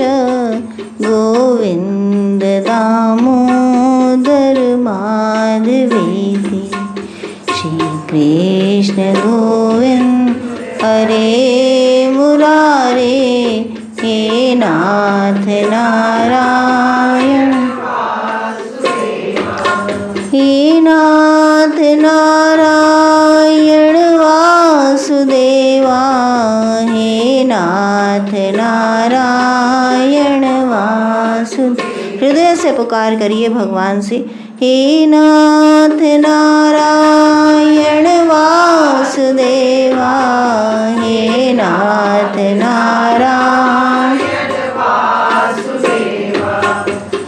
गोविंद दामोदर माधवेति। श्री कृष्ण गोविंद हरे मुरारे, हे नाथ नारायण, हे नाथ नारायण वासुदेवा, हे नाथ नारायण वासुदेवा। हृदय से पुकार करिए भगवान से, हे नाथ नारायण वासुदेवा, हे नाथ नारायण वासुदेवा,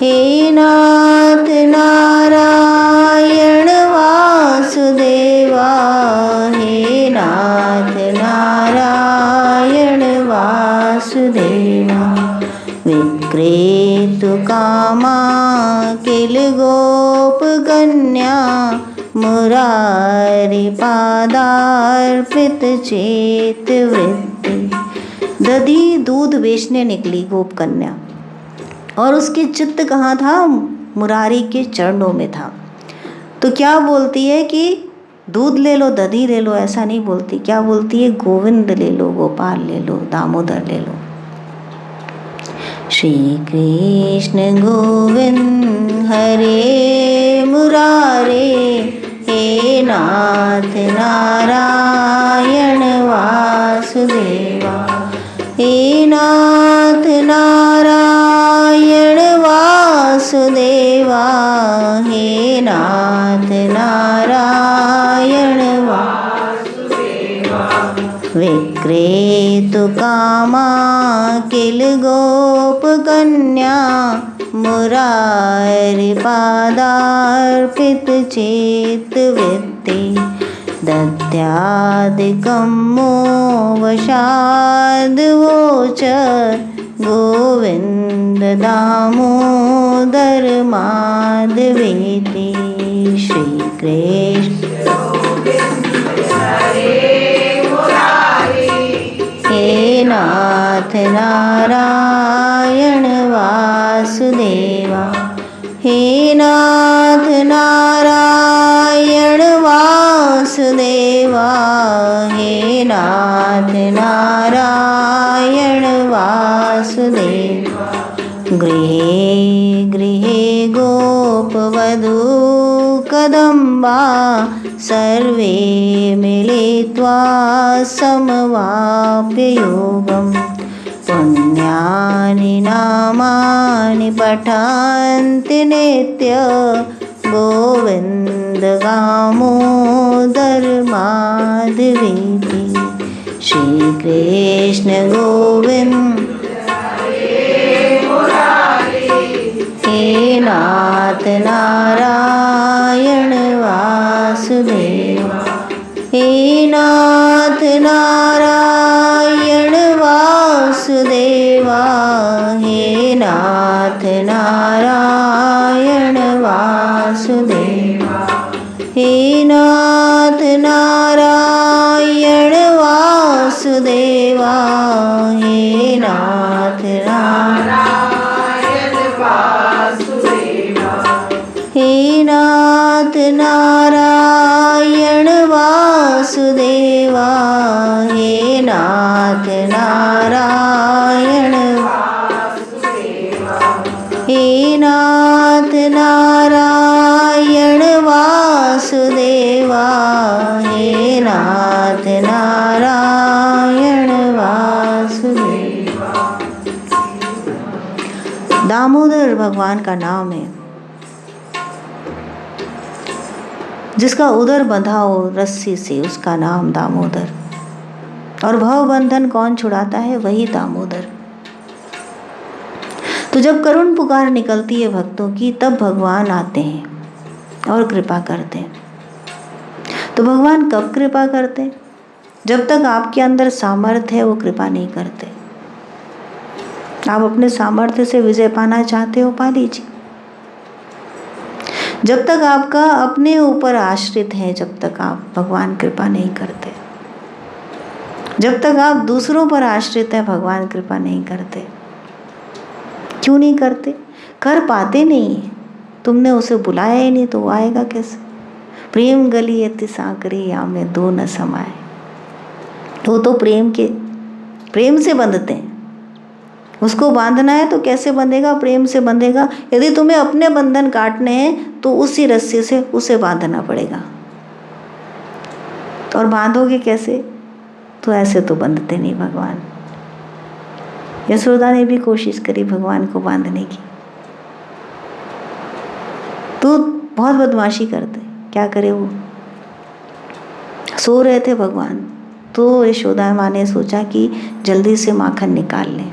हे नाथ नारायण वासुदेवा, हे नाथ नारायण वासुदेवा। विक्रेतु कामाखिल गोप कन्या, मुरारी पादार्पित चेत वृत्ति। दधी दूध बेचने निकली गोप कन्या, और उसकी चित्त कहाँ था? मुरारी के चरणों में था। तो क्या बोलती है कि दूध ले लो, दधी ले लो, ऐसा नहीं बोलती। क्या बोलती है? गोविंद ले लो, गोपाल ले लो, दामोदर ले लो। श्री कृष्ण गोविंद हरे मुरारे, हे नाथ नारायण वासुदेवा, हे नाथ नारायण वासुदेवा, हे नाथ नारायण वासुदेवा। विक्रेतु कामा किल गोप कन्या, मुरारि पादार्पित चेत वृत्ति, दद्यादिकं वशाद वोच, गोविंद दामोदर माधवेति। श्री कृष्ण हे नाथ नारायण वासुदेवा, हे नाथ नारायण वासुदेवा, हे नाथ नारायण वासुदेवा। गृहे गृहे गोपवधू कदम्बा, सर्वे मिलित्वा समवाप्य योगम्, पुण्यानि नामानि पठन्ति नित्य, गोविन्द दामोदर माधवेति। श्री कृष्ण गोविंद हे नाथ नारायण वासुदेवा, हे नाथ नारायण वासुदेवा, हे नाथ नारायण वासुदेवा, हे नाथ नारायण वासुदेवा, हे नाथ नारायण वासुदेवा, हे नाथ नारायण वासुदेवा, हे नाथ नारायण वासुदेवा, हे नाथ नारायण वासुदेवा, हे नाथ नारायण वासुदेवा। दामोदर भगवान का नाम है, जिसका उदर बंधा हो रस्सी से, उसका नाम दामोदर। और भव बंधन कौन छुड़ाता है? वही दामोदर। तो जब करुण पुकार निकलती है भक्तों की, तब भगवान आते हैं और कृपा करते हैं। तो भगवान कब कृपा करते हैं? जब तक आपके अंदर सामर्थ्य है वो कृपा नहीं करते। आप अपने सामर्थ्य से विजय पाना चाहते हो, पा लीजिए। जब तक आपका अपने ऊपर आश्रित है, जब तक आप भगवान कृपा नहीं करते। जब तक आप दूसरों पर आश्रित है, भगवान कृपा नहीं करते। क्यों नहीं करते? कर पाते नहीं है। तुमने उसे बुलाया ही नहीं तो वो आएगा कैसे? प्रेम गली अति सांकरी, या में दो न समाए। वो तो प्रेम से बंधते हैं। उसको बांधना है तो कैसे बंधेगा? प्रेम से बंधेगा। यदि तुम्हें अपने बंधन काटने हैं तो उसी रस्सी से उसे बांधना पड़ेगा। और बांधोगे कैसे? तो ऐसे तो बंधते नहीं भगवान। यशोदा ने भी कोशिश करी भगवान को बांधने की, तो बहुत बदमाशी करते। क्या करे वो? सो रहे थे भगवान, तो यशोदा माँ ने सोचा कि जल्दी से माखन निकाल लें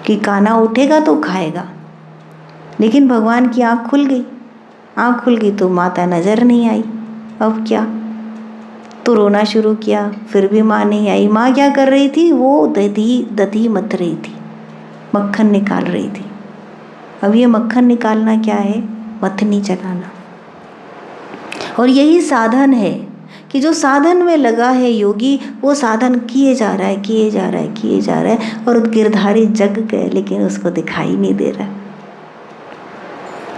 कि कान्हा उठेगा तो खाएगा। लेकिन भगवान की आँख खुल गई। आँख खुल गई तो माता नज़र नहीं आई। अब क्या? तो रोना शुरू किया, फिर भी माँ नहीं आई। माँ क्या कर रही थी? वो दधी मथ रही थी, मक्खन निकाल रही थी। अब ये मक्खन निकालना क्या है? मथनी चलाना। और यही साधन है कि जो साधन में लगा है योगी, वो साधन किए जा रहा है, किए जा रहा है, किए जा रहा है, और गिरधारी जग गए लेकिन उसको दिखाई नहीं दे रहा है।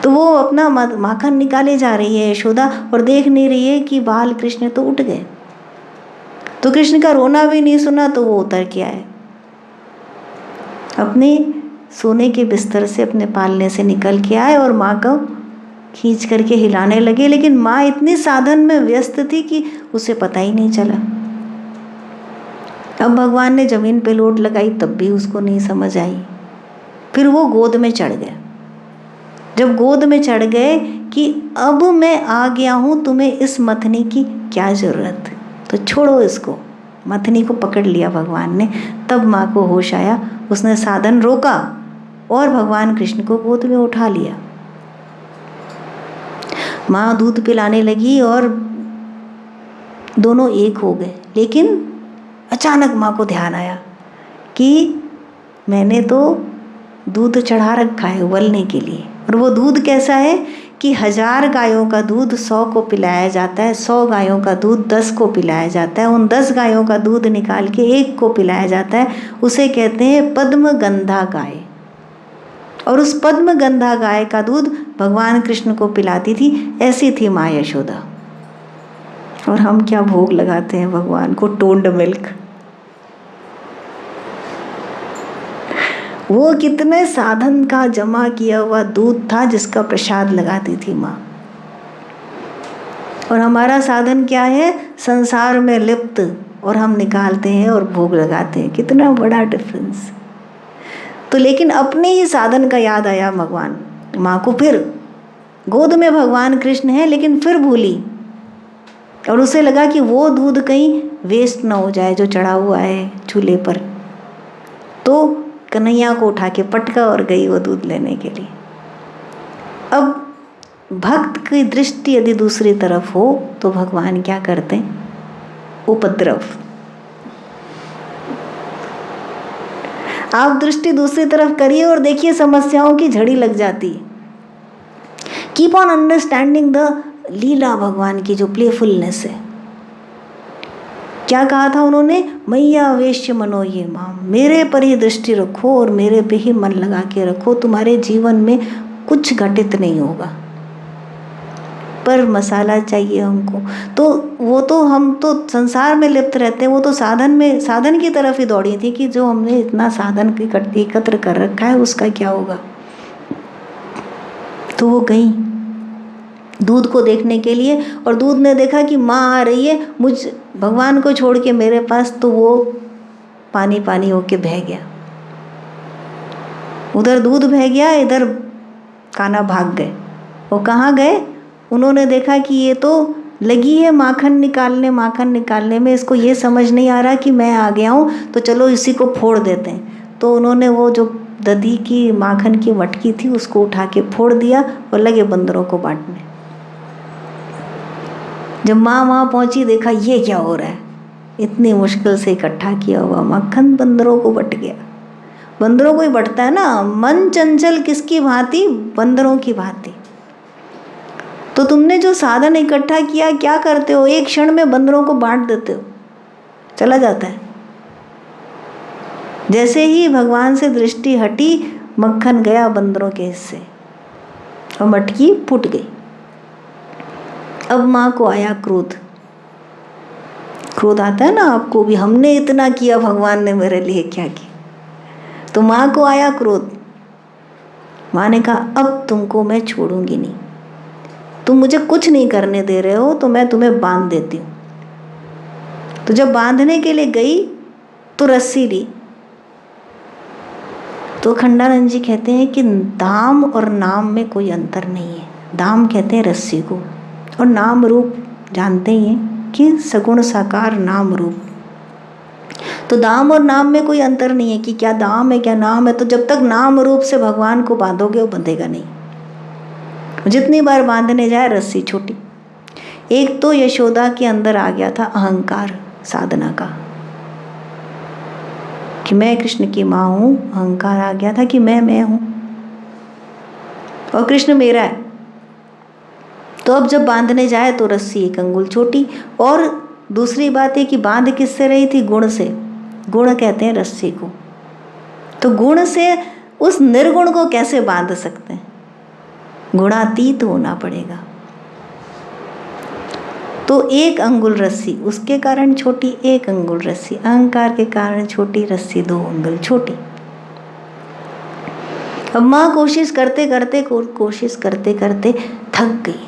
तो वो अपना माखन निकाले जा रही है यशोदा, और देख नहीं रही है कि बाल कृष्ण तो उठ गए। तो कृष्ण का रोना भी नहीं सुना, तो वो उतर के आए, अपने सोने के बिस्तर से, अपने पालने से निकल के आए और माँ को खींच करके हिलाने लगे। लेकिन माँ इतनी साधन में व्यस्त थी कि उसे पता ही नहीं चला। अब भगवान ने जमीन पे लोट लगाई, तब भी उसको नहीं समझ आई। फिर वो गोद में चढ़ गए। जब गोद में चढ़ गए कि अब मैं आ गया हूँ, तुम्हें इस मथनी की क्या ज़रूरत, तो छोड़ो इसको। मथनी को पकड़ लिया भगवान ने। तब माँ को होश आया, उसने साधन रोका और भगवान कृष्ण को गोद में उठा लिया। माँ दूध पिलाने लगी और दोनों एक हो गए। लेकिन अचानक माँ को ध्यान आया कि मैंने तो दूध चढ़ा रखा है उबलने के लिए, और वो दूध कैसा है कि 1000 गायों का दूध 100 को पिलाया जाता है, 100 गायों का दूध 10 को पिलाया जाता है, उन 10 गायों का दूध निकाल के 1 को पिलाया जाता है। उसे कहते हैं पद्म गंधा गाय। और उस पद्म गंधा गाय का दूध भगवान कृष्ण को पिलाती थी। ऐसी थी माँ यशोदा। और हम क्या भोग लगाते हैं भगवान को, टोंड मिल्क। वो कितने साधन का जमा किया हुआ दूध था जिसका प्रसाद लगाती थी माँ। और हमारा साधन क्या है, संसार में लिप्त, और हम निकालते हैं और भोग लगाते हैं। कितना बड़ा डिफरेंस। तो लेकिन अपने ही साधन का याद आया भगवान माँ को। फिर गोद में भगवान कृष्ण है, लेकिन फिर भूली, और उसे लगा कि वो दूध कहीं वेस्ट ना हो जाए जो चढ़ा हुआ है चूल्हे पर। तो कन्हैया को उठा के पटका और गई वो दूध लेने के लिए। अब भक्त की दृष्टि यदि दूसरी तरफ हो तो भगवान क्या करते हैं, उपद्रव। आप दृष्टि दूसरी तरफ करिए और देखिए समस्याओं की झड़ी लग जाती है। कीप ऑन अंडरस्टैंडिंग द लीला भगवान की जो प्लेफुलनेस है। क्या कहा था उन्होंने, मैया वेश्य मनो ये माम, मेरे पर ही दृष्टि रखो और मेरे पे ही मन लगा के रखो, तुम्हारे जीवन में कुछ घटित नहीं होगा। पर मसाला चाहिए हमको। तो वो तो हम तो संसार में लिप्त रहते हैं, वो तो साधन की तरफ ही दौड़ी थी कि जो हमने इतना साधन एकत्र कर रखा है उसका क्या होगा। तो वो गई दूध को देखने के लिए, और दूध ने देखा कि माँ आ रही है मुझ भगवान को छोड़ के मेरे पास, तो वो पानी पानी होके बह गया। उधर दूध बह गया, इधर कान्हा भाग गए। वो कहाँ गए, उन्होंने देखा कि ये तो लगी है माखन निकालने में, इसको ये समझ नहीं आ रहा कि मैं आ गया हूँ, तो चलो इसी को फोड़ देते हैं। तो उन्होंने वो जो दधी की माखन की मटकी थी उसको उठा के फोड़ दिया और लगे बंदरों को बांटने। जब माँ वहाँ पहुँची, देखा ये क्या हो रहा है, इतनी मुश्किल से इकट्ठा किया हुआ मक्खन बंदरों को बट गया। बंदरों को ही बटता है ना, मन चंचल किसकी भांति, बंदरों की भांति। तो तुमने जो साधन इकट्ठा किया क्या करते हो, एक क्षण में बंदरों को बांट देते हो, चला जाता है। जैसे ही भगवान से दृष्टि हटी, मक्खन गया बंदरों के हिस्से और मटकी फूट गई। अब माँ को आया क्रोध आता है ना आपको भी, हमने इतना किया, भगवान ने मेरे लिए क्या किया। तो माँ को आया क्रोध। माँ ने कहा अब तुमको मैं छोड़ूंगी नहीं, तुम मुझे कुछ नहीं करने दे रहे हो, तो मैं तुम्हें बांध देती हूँ। तो जब बांधने के लिए गई तो रस्सी ली। तो खंडानंद जी कहते हैं कि दाम और नाम में कोई अंतर नहीं है। दाम कहते हैं रस्सी को, और नाम रूप जानते ही हैं कि सगुण साकार नाम रूप। तो दाम और नाम में कोई अंतर नहीं है कि क्या दाम है क्या नाम है। तो जब तक नाम रूप से भगवान को बांधोगे वो बंधेगा नहीं। जितनी बार बांधने जाए रस्सी छोटी। एक तो यशोदा के अंदर आ गया था अहंकार साधना का, कि मैं कृष्ण की माँ हूँ। अहंकार आ गया था कि मैं हूँ और कृष्ण मेरा है। तो तो अब जब बांधने जाए तो रस्सी 1 अंगुल छोटी। और दूसरी बात है कि बांध किससे रही थी? गुण से। गुण कहते हैं रस्सी को। तो गुण से उस निर्गुण को कैसे बांध सकते हैं? गुणातीत होना पड़ेगा। तो 1 अंगुल रस्सी उसके कारण छोटी, 1 अंगुल रस्सी अहंकार के कारण छोटी, रस्सी 2 अंगुल छोटी। अब माँ कोशिश करते करते थक गई।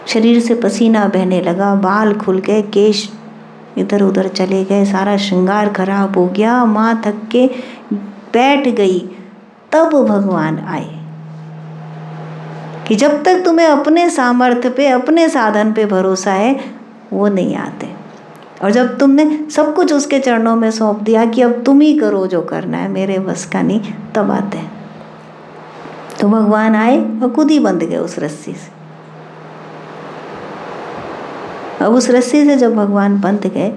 शरीर से पसीना बहने लगा, बाल खुल गए, केश इधर उधर चले गए, सारा श्रृंगार खराब हो गया। माँ थक के बैठ गई। तब भगवान आए कि जब तक तुम्हें अपने सामर्थ्य पे, अपने साधन पे भरोसा है, वो नहीं आते। और जब तुमने सब कुछ उसके चरणों में सौंप दिया कि अब तुम ही करो जो करना है, मेरे बस का नहीं, तब आते हैं। तो भगवान आए और खुद ही बंध गए उस रस्सी से। अब उस रस्सी से जब भगवान बंध गए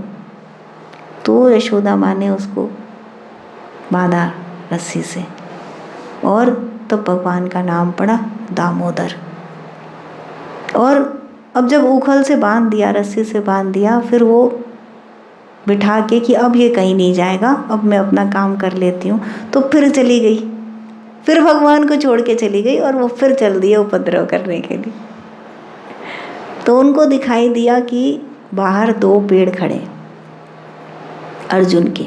तो यशोदा माँ ने उसको बांधा रस्सी से, और तब भगवान का नाम पड़ा दामोदर। और अब जब उखल से बांध दिया, रस्सी से बांध दिया, फिर वो बिठा के कि अब ये कहीं नहीं जाएगा, अब मैं अपना काम कर लेती हूँ, तो फिर चली गई। फिर भगवान को छोड़ के चली गई और वो फिर चल दिए उपद्रव करने के लिए। तो उनको दिखाई दिया कि बाहर 2 पेड़ खड़े अर्जुन के,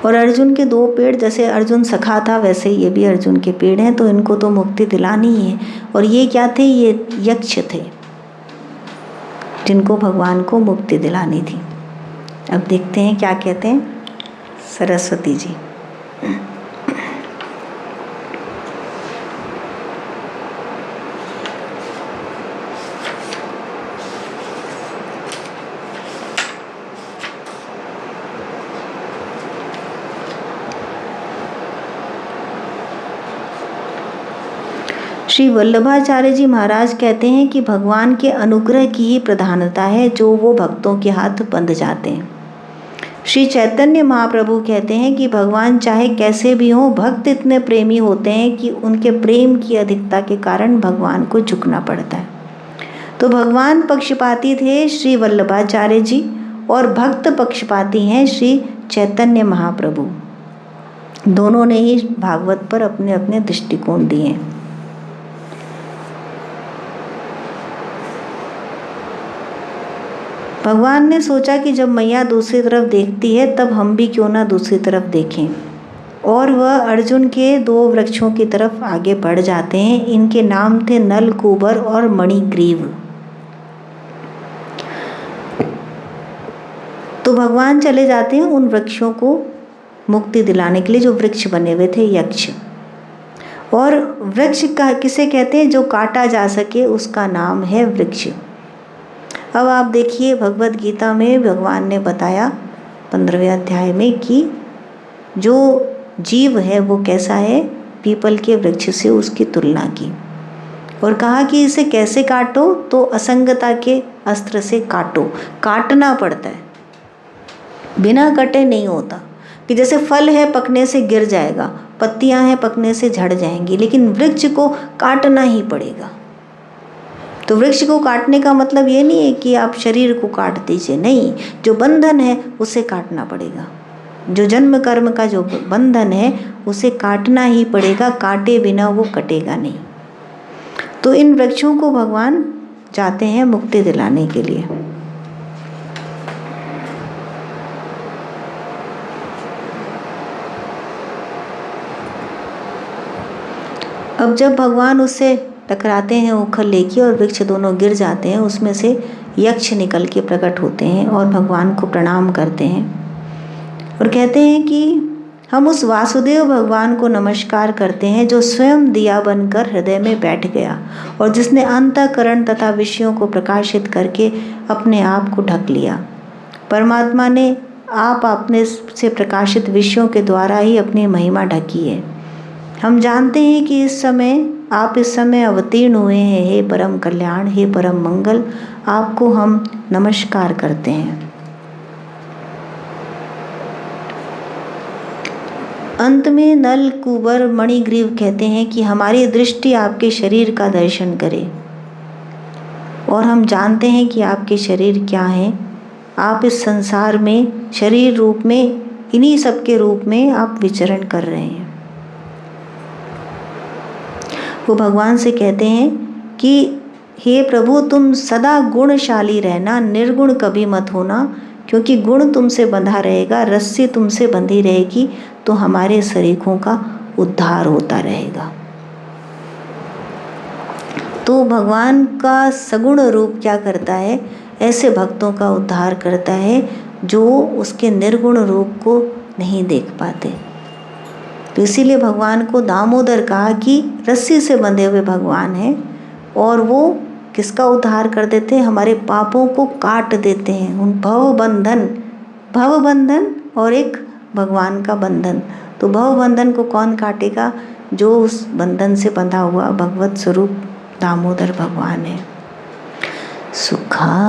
और अर्जुन के 2 पेड़, जैसे अर्जुन सखा था वैसे ये भी अर्जुन के पेड़ हैं, तो इनको तो मुक्ति दिलानी ही है। और ये क्या थे? ये यक्ष थे जिनको भगवान को मुक्ति दिलानी थी। अब देखते हैं क्या कहते हैं सरस्वती जी। श्री वल्लभाचार्य जी महाराज कहते हैं कि भगवान के अनुग्रह की ही प्रधानता है जो वो भक्तों के हाथ बंध जाते हैं। श्री चैतन्य महाप्रभु कहते हैं कि भगवान चाहे कैसे भी हों, भक्त इतने प्रेमी होते हैं कि उनके प्रेम की अधिकता के कारण भगवान को झुकना पड़ता है। तो भगवान पक्षपाती थे श्री वल्लभाचार्य जी, और भक्त पक्षपाती हैं श्री चैतन्य महाप्रभु। दोनों ने ही भागवत पर अपने अपने दृष्टिकोण दिए हैं। भगवान ने सोचा कि जब मैया दूसरी तरफ देखती है तब हम भी क्यों ना दूसरी तरफ देखें, और वह अर्जुन के 2 वृक्षों की तरफ आगे बढ़ जाते हैं। इनके नाम थे नल कुबर और मणिग्रीव। तो भगवान चले जाते हैं उन वृक्षों को मुक्ति दिलाने के लिए, जो वृक्ष बने हुए थे यक्ष। और वृक्ष का किसे कहते हैं? जो काटा जा सके उसका नाम है वृक्ष। अब आप देखिए भगवत गीता में भगवान ने बताया 15वें अध्याय में कि जो जीव है वो कैसा है, पीपल के वृक्ष से उसकी तुलना की, और कहा कि इसे कैसे काटो? तो असंगता के अस्त्र से काटो। काटना पड़ता है, बिना कटे नहीं होता। कि जैसे फल है पकने से गिर जाएगा, पत्तियां हैं पकने से झड़ जाएंगी, लेकिन वृक्ष को काटना ही पड़ेगा। तो वृक्ष को काटने का मतलब ये नहीं है कि आप शरीर को काट दीजिए, नहीं, जो बंधन है उसे काटना पड़ेगा। जो जन्म कर्म का जो बंधन है उसे काटना ही पड़ेगा, काटे बिना वो कटेगा नहीं। तो इन वृक्षों को भगवान जाते हैं मुक्ति दिलाने के लिए। अब जब भगवान उससे टकराते हैं उखल लेके और वृक्ष दोनों गिर जाते हैं, उसमें से यक्ष निकल के प्रकट होते हैं और भगवान को प्रणाम करते हैं और कहते हैं कि हम उस वासुदेव भगवान को नमस्कार करते हैं जो स्वयं दिया बनकर हृदय में बैठ गया और जिसने अंतःकरण तथा विषयों को प्रकाशित करके अपने आप को ढक लिया। परमात्मा ने आप अपने से प्रकाशित विषयों के द्वारा ही अपनी महिमा ढकी है। हम जानते हैं कि आप इस समय अवतीर्ण हुए हैं। हे परम कल्याण, हे परम मंगल, आपको हम नमस्कार करते हैं। अंत में नल कुबर मणिग्रीव कहते हैं कि हमारी दृष्टि आपके शरीर का दर्शन करे और हम जानते हैं कि आपके शरीर क्या है। आप इस संसार में शरीर रूप में, इन्हीं सब के रूप में आप विचरण कर रहे हैं। वो भगवान से कहते हैं कि हे प्रभु, तुम सदा गुणशाली रहना, निर्गुण कभी मत होना, क्योंकि गुण तुमसे बंधा रहेगा, रस्सी तुमसे बंधी रहेगी, तो हमारे शरीरों का उद्धार होता रहेगा। तो भगवान का सगुण रूप क्या करता है? ऐसे भक्तों का उद्धार करता है जो उसके निर्गुण रूप को नहीं देख पाते। तो इसीलिए भगवान को दामोदर कहा कि रस्सी से बंधे हुए भगवान हैं, और वो किसका उद्धार कर देते हैं? हमारे पापों को काट देते हैं। उन भव बंधन और एक भगवान का बंधन। तो भव बंधन को कौन काटेगा? जो उस बंधन से बंधा हुआ भगवत स्वरूप दामोदर भगवान है। सुखावसानेदमेव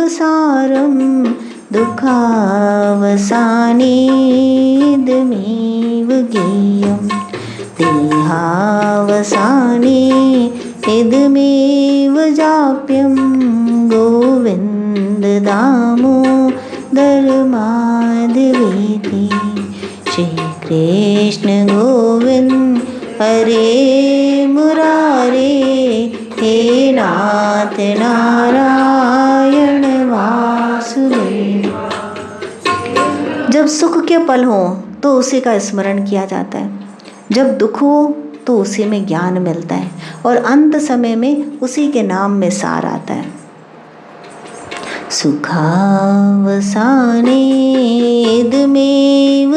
सारं दुःखावसानेदमेव ज्ञेयं देहावसाने इदमेव जाप्यं गोविन्द दामोदर माधवेति। श्री कृष्ण गोविंद हरे मुरारे, हे नाथ नारायण वासुदेव। जब सुख के पल हो तो उसी का स्मरण किया जाता है, जब दुख हो तो उसी में ज्ञान मिलता है, और अंत समय में उसी के नाम में सार आता है। सुखावसानेदमेव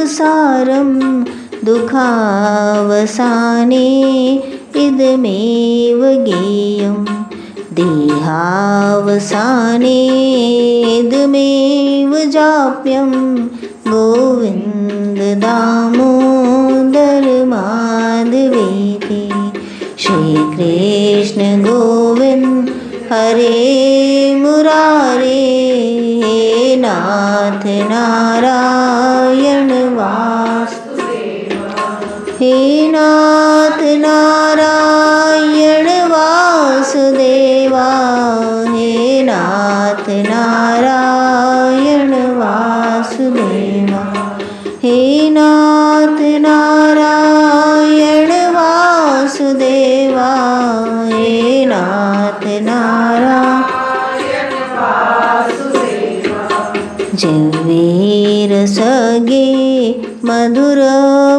सारं दुःखावसाने इदमेव ज्ञेयं देहावसाने इदमेव जाप्यं गोविन्द दामोदर माधवेति। श्री कृष्ण गोविंद हरे मुरारे, हे नाथ नारायण वासुदेव। हे नाथ नारायण वासुदेवा, हे नाथ नारायण वासुदेवा, हे नाथ नारायण वासुदेवा, हे नाथ नारायण वासुदेवा। जिह्वेर सगे मधुर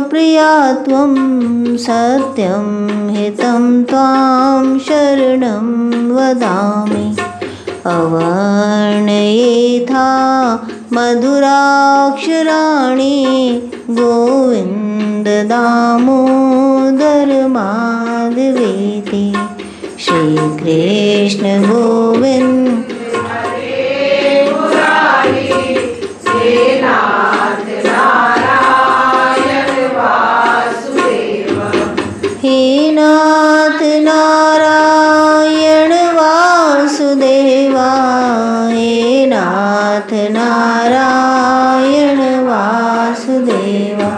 प्रिया त्वं, सत्यं हितं त्वां शरणं वदामि। अवर्णयेथा मधुराक्षराणि गोविन्द दामोदर माधवेति। श्री कृष्ण गोविंद हरे मुरारी, हे नाथ नारायण वासुदेव। हे नाथ नारायण वासुदेवा, हे नाथ नारायण वासुदेवा,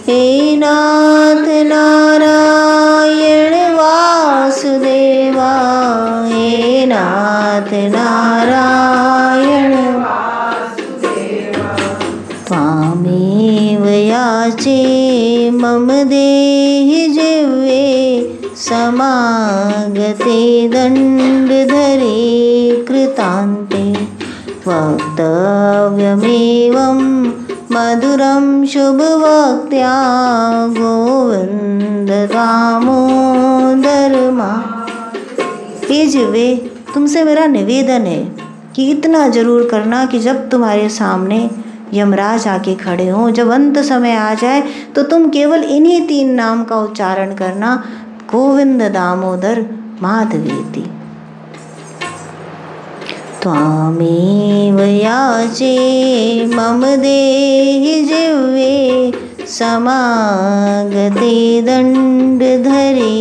हे नाथ नारायण वासुदेवा, हे नाथ नारायण वासुदेवा। त्वामेव याचे मम देहि जिह्वे, समागते दण्डधरे कृतान्ते। वक्तव्यमेवं मधुरं शुभवक्त्या गोविन्द दामोदर माधवेति। हे जिह्वे, तुमसे मेरा निवेदन है कि इतना जरूर करना कि जब तुम्हारे सामने यमराज आके खड़े हों, जब अंत समय आ जाए, तो तुम केवल इन्हीं 3 नाम का उच्चारण करना, गोविंद दामोदर माधवेति। त्वामेव याचे मम देहि जिह्वे, समागते दण्डधरे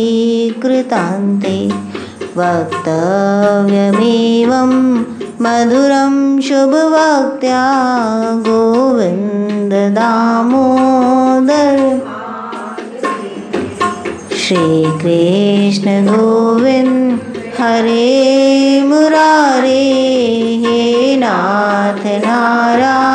कृतान्ते। वक्तव्यमेवं मधुरं शुभवक्त्या गोविन्द दामोदर। श्री कृष्ण गोविंद हरे मुरारे, हे नाथ नारायण